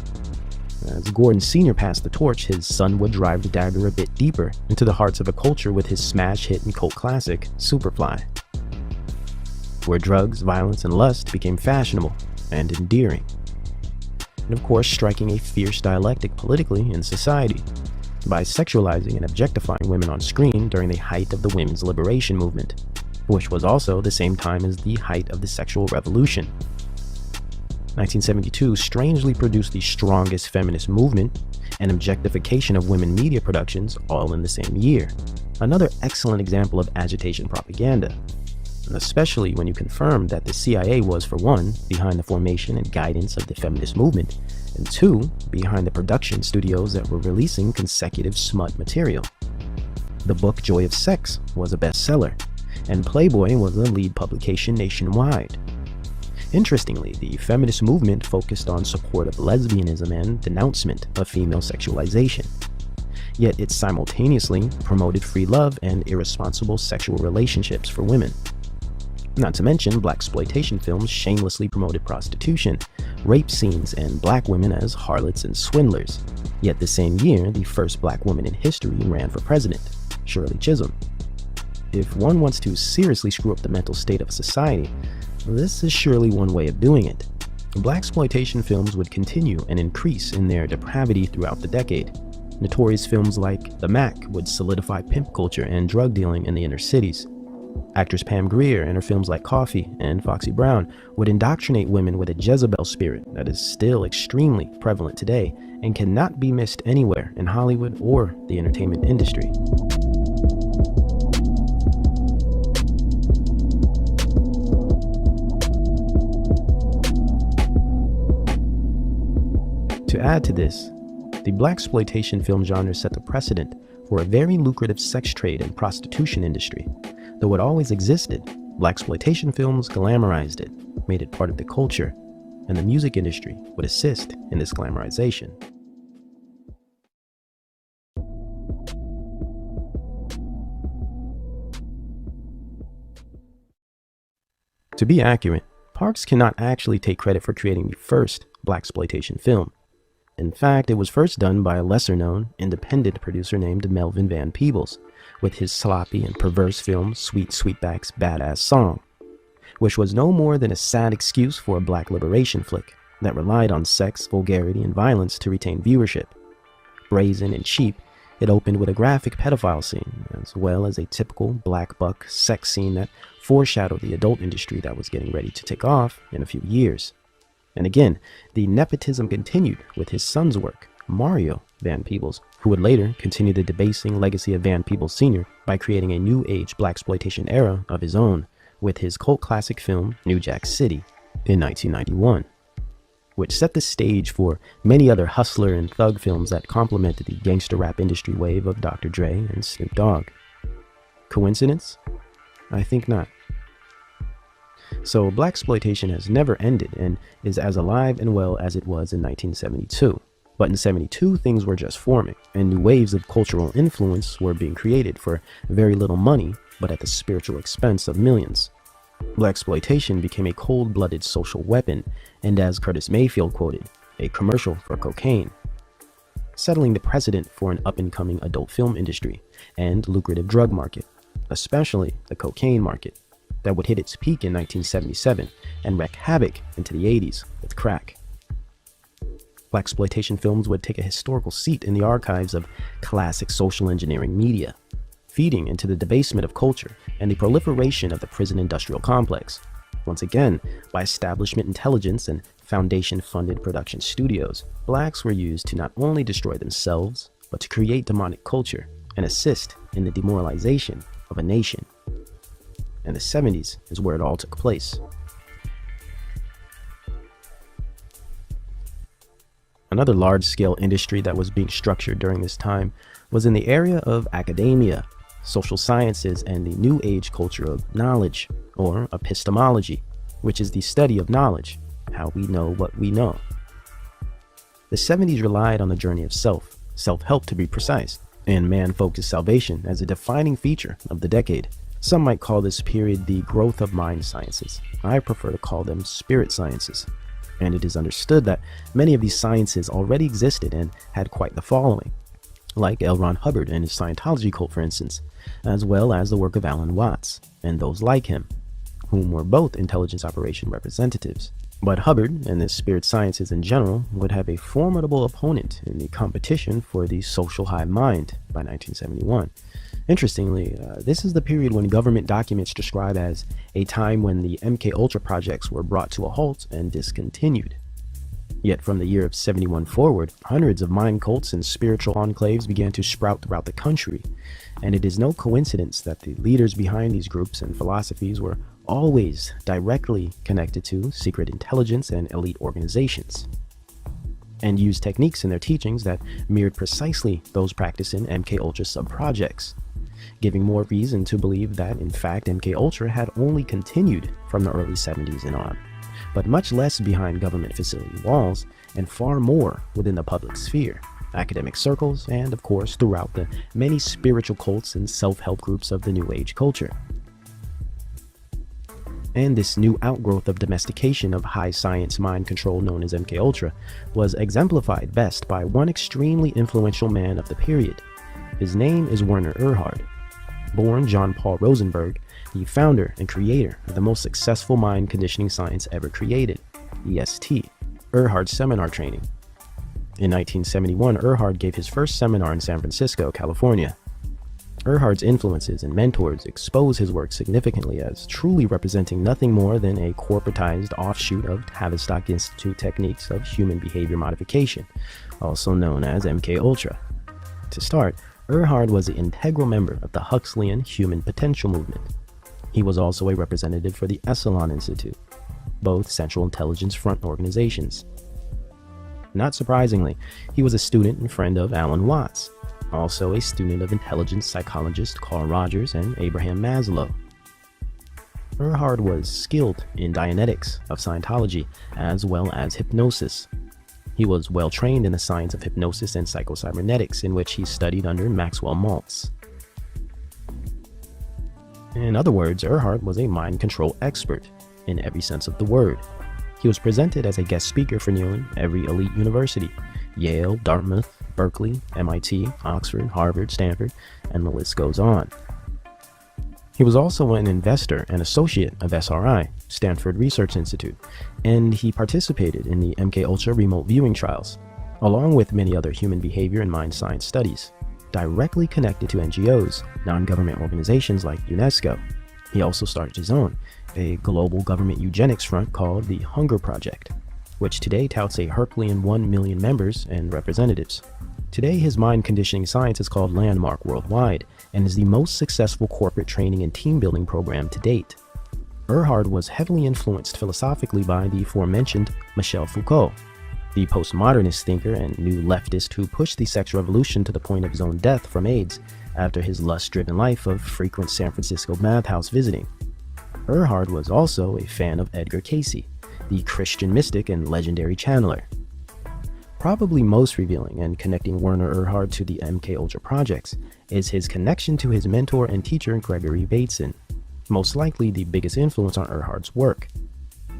As Gordon Sr. passed the torch, his son would drive the dagger a bit deeper into the hearts of a culture with his smash hit and cult classic, Superfly, where drugs, violence, and lust became fashionable and endearing, and of course striking a fierce dialectic politically in society by sexualizing and objectifying women on screen during the height of the women's liberation movement, which was also the same time as the height of the sexual revolution. 1972 strangely produced the strongest feminist movement and objectification of women media productions all in the same year. Another excellent example of agitation propaganda, and especially when you confirm that the CIA was, for one, behind the formation and guidance of the feminist movement, and two, behind the production studios that were releasing consecutive smut material. The book Joy of Sex was a bestseller, and Playboy was a lead publication nationwide. Interestingly, the feminist movement focused on support of lesbianism and denouncement of female sexualization. Yet it simultaneously promoted free love and irresponsible sexual relationships for women. Not to mention, blaxploitation films shamelessly promoted prostitution, rape scenes, and black women as harlots and swindlers. Yet the same year, the first black woman in history ran for president, Shirley Chisholm. If one wants to seriously screw up the mental state of a society, this is surely one way of doing it. Blaxploitation films would continue and increase in their depravity throughout the decade. Notorious films like The Mac would solidify pimp culture and drug dealing in the inner cities. Actress Pam Grier in her films like Coffee and Foxy Brown would indoctrinate women with a Jezebel spirit that is still extremely prevalent today and cannot be missed anywhere in Hollywood or the entertainment industry. To add to this, the blaxploitation film genre set the precedent for a very lucrative sex trade and prostitution industry. Though it always existed, blaxploitation films glamorized it, made it part of the culture, and the music industry would assist in this glamorization. To be accurate, Parks cannot actually take credit for creating the first blaxploitation film. In fact, it was first done by a lesser-known, independent producer named Melvin Van Peebles, with his sloppy and perverse film Sweet Sweetback's Badass Song, which was no more than a sad excuse for a black liberation flick that relied on sex, vulgarity, and violence to retain viewership. Brazen and cheap, it opened with a graphic pedophile scene, as well as a typical black buck sex scene that foreshadowed the adult industry that was getting ready to take off in a few years. And again, the nepotism continued with his son's work, Mario Van Peebles, who would later continue the debasing legacy of Van Peebles Sr. by creating a new age blaxploitation era of his own with his cult classic film New Jack City in 1991, which set the stage for many other hustler and thug films that complemented the gangster rap industry wave of Dr. Dre and Snoop Dogg. Coincidence? I think not. So blaxploitation has never ended and is as alive and well as it was in 1972. But in 72, things were just forming, and new waves of cultural influence were being created for very little money, but at the spiritual expense of millions. Blaxploitation became a cold-blooded social weapon, and as Curtis Mayfield quoted, a commercial for cocaine, settling the precedent for an up-and-coming adult film industry and lucrative drug market, especially the cocaine market, that would hit its peak in 1977 and wreak havoc into the 80s with crack. Blaxploitation films would take a historical seat in the archives of classic social engineering media, feeding into the debasement of culture and the proliferation of the prison industrial complex. Once again, by establishment intelligence and foundation-funded production studios, blacks were used to not only destroy themselves, but to create demonic culture and assist in the demoralization of a nation. And the 70s is where it all took place. Another large-scale industry that was being structured during this time was in the area of academia, social sciences, and the new age culture of knowledge, or epistemology, which is the study of knowledge, how we know what we know. The 70s relied on the journey of self-help to be precise, and man-focused salvation as a defining feature of the decade. Some might call this period the growth of mind sciences. I prefer to call them spirit sciences. And it is understood that many of these sciences already existed and had quite the following, like L. Ron Hubbard and his Scientology cult, for instance, as well as the work of Alan Watts and those like him, whom were both intelligence operation representatives. But Hubbard and the spirit sciences in general would have a formidable opponent in the competition for the social hive mind by 1971. Interestingly, this is the period when government documents describe as a time when the MK Ultra projects were brought to a halt and discontinued. Yet from the year of 71 forward, hundreds of mind cults and spiritual enclaves began to sprout throughout the country, and it is no coincidence that the leaders behind these groups and philosophies were always directly connected to secret intelligence and elite organizations, and used techniques in their teachings that mirrored precisely those practicing MK Ultra sub-projects, giving more reason to believe that, in fact, MK Ultra had only continued from the early 70s and on, but much less behind government facility walls and far more within the public sphere, academic circles, and of course throughout the many spiritual cults and self-help groups of the New Age culture. And this new outgrowth of domestication of high science mind control known as MK Ultra was exemplified best by one extremely influential man of the period. His name is Werner Erhard. Born John Paul Rosenberg, the founder and creator of the most successful mind conditioning science ever created, EST, Erhard Seminar Training. In 1971, Erhard gave his first seminar in San Francisco, California. Erhard's influences and mentors expose his work significantly as truly representing nothing more than a corporatized offshoot of Tavistock Institute techniques of human behavior modification, also known as MK Ultra. To start, Erhard was an integral member of the Huxleyan Human Potential Movement. He was also a representative for the Esalen Institute, both Central Intelligence Front organizations. Not surprisingly, he was a student and friend of Alan Watts, also a student of intelligence psychologist Carl Rogers and Abraham Maslow. Erhard was skilled in Dianetics of Scientology as well as hypnosis. He was well trained in the science of hypnosis and psychocybernetics, in which he studied under Maxwell Maltz. In other words, Erhard was a mind control expert in every sense of the word. He was presented as a guest speaker for nearly every elite university: Yale, Dartmouth, Berkeley, MIT, Oxford, Harvard, Stanford, and the list goes on. He was also an investor and associate of SRI, Stanford Research Institute, and he participated in the MK Ultra remote viewing trials, along with many other human behavior and mind science studies, directly connected to NGOs, non-government organizations like UNESCO. He also started his own, a global government eugenics front called the Hunger Project, which today touts a Herculean 1 million members and representatives. Today, his mind conditioning science is called Landmark worldwide and is the most successful corporate training and team building program to date. Erhard was heavily influenced philosophically by the aforementioned Michel Foucault, the postmodernist thinker and new leftist who pushed the sex revolution to the point of his own death from AIDS after his lust-driven life of frequent San Francisco bathhouse visiting. Erhard was also a fan of Edgar Cayce, the Christian mystic and legendary channeler. Probably most revealing and connecting Werner Erhard to the MKUltra projects is his connection to his mentor and teacher Gregory Bateson, most likely the biggest influence on Erhard's work.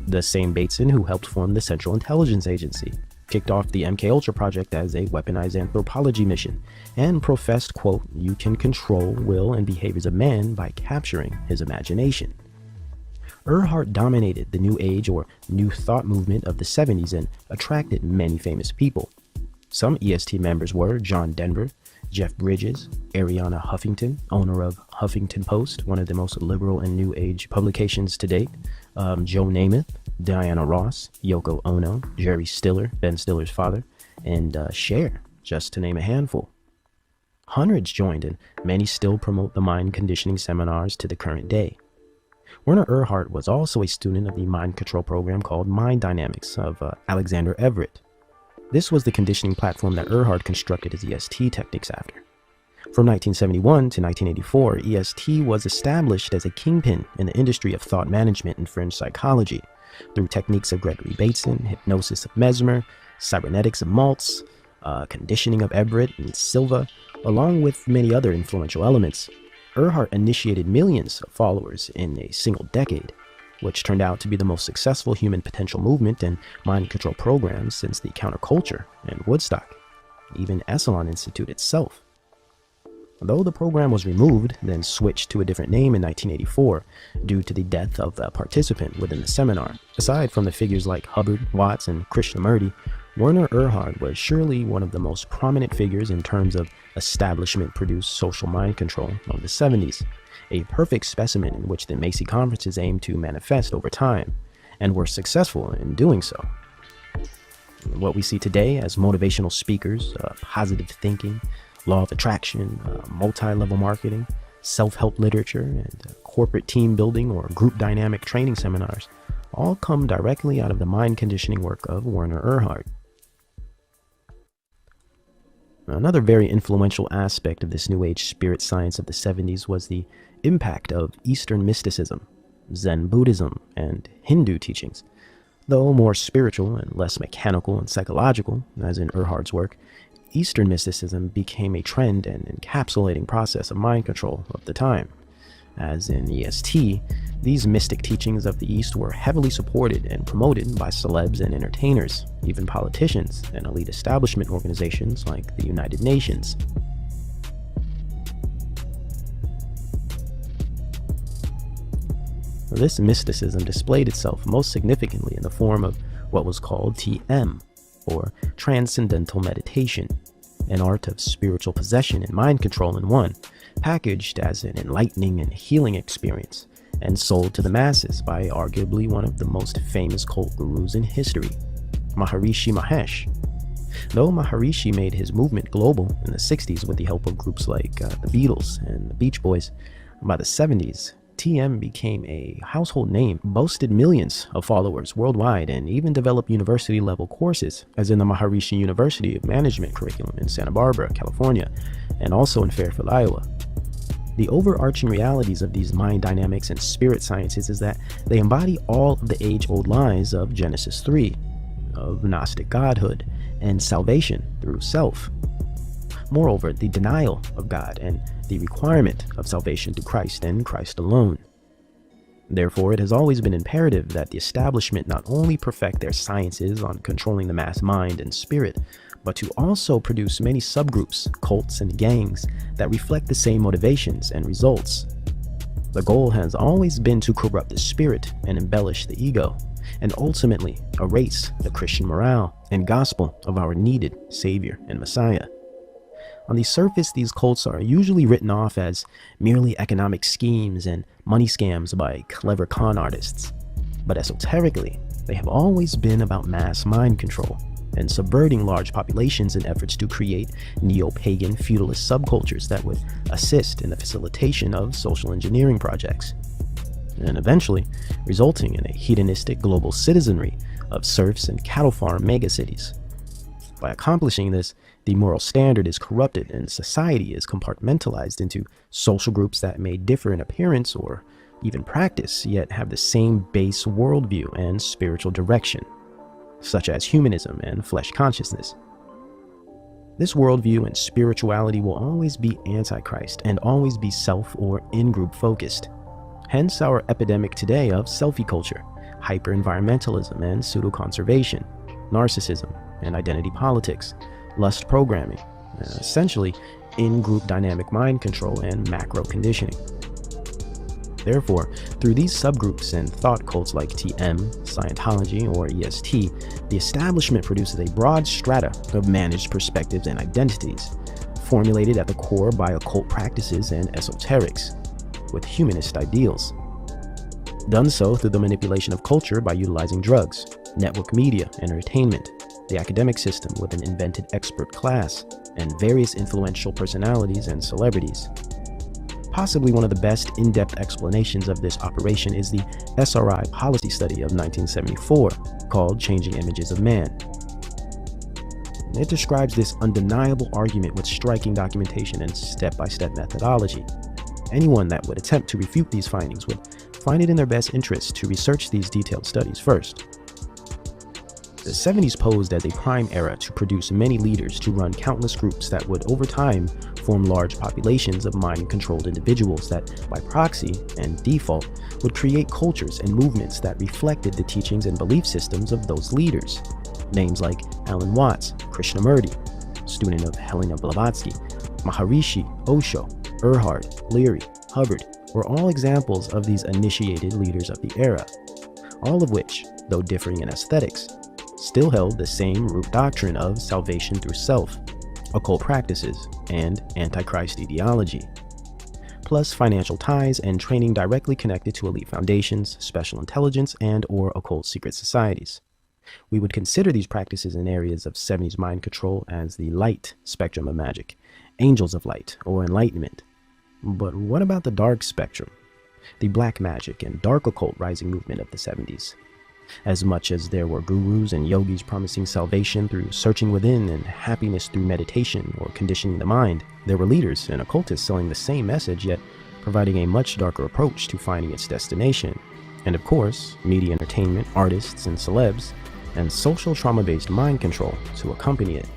The same Bateson who helped form the Central Intelligence Agency, kicked off the MKUltra project as a weaponized anthropology mission, and professed, quote, "You can control will and behaviors of man by capturing his imagination." Erhard dominated the New Age or New Thought movement of the 70s and attracted many famous people. Some EST members were John Denver, Jeff Bridges, Ariana Huffington, owner of Huffington Post, one of the most liberal and New Age publications to date, Joe Namath, Diana Ross, Yoko Ono, Jerry Stiller, Ben Stiller's father, and Cher, just to name a handful. Hundreds joined, and many still promote the mind conditioning seminars to the current day. Werner Erhard was also a student of the mind control program called Mind Dynamics of Alexander Everett. This was the conditioning platform that Erhard constructed his EST techniques after. From 1971 to 1984, EST was established as a kingpin in the industry of thought management and fringe psychology through techniques of Gregory Bateson, hypnosis of Mesmer, cybernetics of Maltz, conditioning of Everett and Silva, along with many other influential elements. Erhard initiated millions of followers in a single decade, which turned out to be the most successful human potential movement and mind control program since the counterculture and Woodstock, even Esalen Institute itself. Though the program was removed, then switched to a different name in 1984 due to the death of a participant within the seminar. Aside from the figures like Hubbard, Watts, and Krishnamurti, Werner Erhard was surely one of the most prominent figures in terms of establishment-produced social mind control of the 70s, a perfect specimen in which the Macy conferences aimed to manifest over time, and were successful in doing so. What we see today as motivational speakers, positive thinking, law of attraction, multi-level marketing, self-help literature, and corporate team building or group dynamic training seminars all come directly out of the mind conditioning work of Werner Erhard. Another very influential aspect of this New Age spirit science of the 70s was the impact of Eastern mysticism, Zen Buddhism, and Hindu teachings. Though more spiritual and less mechanical and psychological, as in Erhard's work, Eastern mysticism became a trend and encapsulating process of mind control of the time. As in EST, these mystic teachings of the East were heavily supported and promoted by celebs and entertainers, even politicians and elite establishment organizations like the United Nations. This mysticism displayed itself most significantly in the form of what was called TM, or Transcendental Meditation, an art of spiritual possession and mind control in one, packaged as an enlightening and healing experience, and sold to the masses by arguably one of the most famous cult gurus in history, Maharishi Mahesh. Though Maharishi made his movement global in the 60s with the help of groups like the Beatles and the Beach Boys, by the 70s, TM became a household name, boasted millions of followers worldwide, and even developed university-level courses, as in the Maharishi University of Management curriculum in Santa Barbara, California, and also in Fairfield, Iowa. The overarching realities of these mind dynamics and spirit sciences is that they embody all of the age-old lies of Genesis 3, of Gnostic godhood, and salvation through self. Moreover, the denial of God and the requirement of salvation through Christ and Christ alone. Therefore, it has always been imperative that the establishment not only perfect their sciences on controlling the mass mind and spirit, but to also produce many subgroups, cults, and gangs that reflect the same motivations and results. The goal has always been to corrupt the spirit and embellish the ego, and ultimately erase the Christian morale and gospel of our needed Savior and Messiah. On the surface, these cults are usually written off as merely economic schemes and money scams by clever con artists. But esoterically, they have always been about mass mind control and subverting large populations in efforts to create neo-pagan feudalist subcultures that would assist in the facilitation of social engineering projects, and eventually resulting in a hedonistic global citizenry of serfs and cattle farm megacities. By accomplishing this, the moral standard is corrupted and society is compartmentalized into social groups that may differ in appearance or even practice, yet have the same base worldview and spiritual direction, such as humanism and flesh consciousness. This worldview and spirituality will always be antichrist and always be self or in-group focused. Hence our epidemic today of selfie culture, hyper-environmentalism and pseudo-conservation, narcissism and identity politics, lust programming, essentially in-group dynamic mind control and macro conditioning. Therefore, through these subgroups and thought cults like TM, Scientology, or EST, the establishment produces a broad strata of managed perspectives and identities, formulated at the core by occult practices and esoterics, with humanist ideals. Done so through the manipulation of culture by utilizing drugs, network media, entertainment, the academic system with an invented expert class, and various influential personalities and celebrities. Possibly one of the best in-depth explanations of this operation is the SRI policy study of 1974 called Changing Images of Man. It describes this undeniable argument with striking documentation and step-by-step methodology. Anyone that would attempt to refute these findings would find it in their best interest to research these detailed studies first. The 70s posed as a prime era to produce many leaders to run countless groups that would over time form large populations of mind-controlled individuals that, by proxy and default, would create cultures and movements that reflected the teachings and belief systems of those leaders. Names like Alan Watts, Krishnamurti, student of Helena Blavatsky, Maharishi, Osho, Erhard, Leary, Hubbard were all examples of these initiated leaders of the era, all of which, though differing in aesthetics, still held the same root doctrine of salvation through self, occult practices, and antichrist ideology, plus financial ties and training directly connected to elite foundations, special intelligence, and/or occult secret societies. We would consider these practices in areas of 70s mind control as the light spectrum of magic, angels of light, or enlightenment. But what about the dark spectrum, the black magic and dark occult rising movement of the 70s? As much as there were gurus and yogis promising salvation through searching within and happiness through meditation or conditioning the mind, there were leaders and occultists selling the same message, yet providing a much darker approach to finding its destination. And of course, media entertainment, artists and celebs, and social trauma-based mind control to accompany it.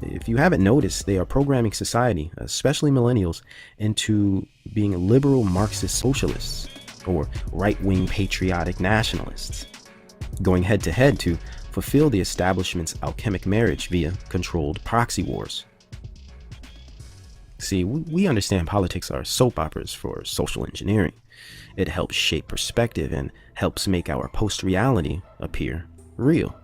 If you haven't noticed, they are programming society, especially millennials, into being liberal Marxist socialists or right-wing patriotic nationalists, going head-to-head to fulfill the establishment's alchemic marriage via controlled proxy wars. See, we understand politics are soap operas for social engineering. It helps shape perspective and helps make our post-reality appear real.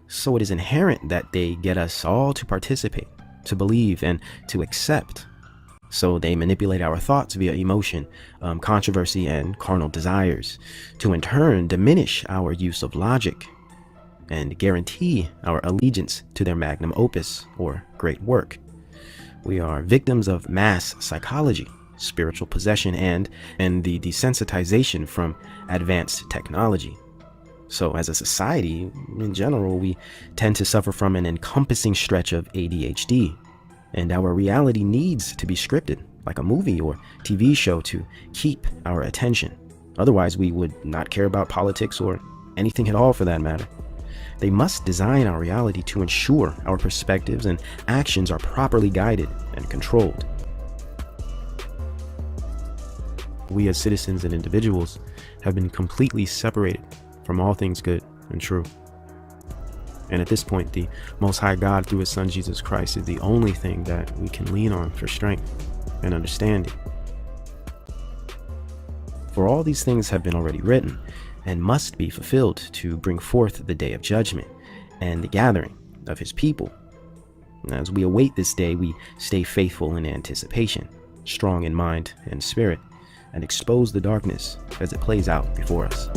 So it is inherent that they get us all to participate, to believe, and to accept. So they manipulate our thoughts via emotion, controversy, and carnal desires, to in turn diminish our use of logic and guarantee our allegiance to their magnum opus or great work. We are victims of mass psychology, spiritual possession, and the desensitization from advanced technology. So as a society, in general, we tend to suffer from an encompassing stretch of ADHD, and our reality needs to be scripted, like a movie or TV show, to keep our attention. Otherwise, we would not care about politics or anything at all for that matter. They must design our reality to ensure our perspectives and actions are properly guided and controlled. We as citizens and individuals have been completely separated from all things good and true. And at this point, the Most High God through His Son Jesus Christ is the only thing that we can lean on for strength and understanding. For all these things have been already written and must be fulfilled to bring forth the day of judgment and the gathering of His people. As we await this day, we stay faithful in anticipation, strong in mind and spirit, and expose the darkness as it plays out before us.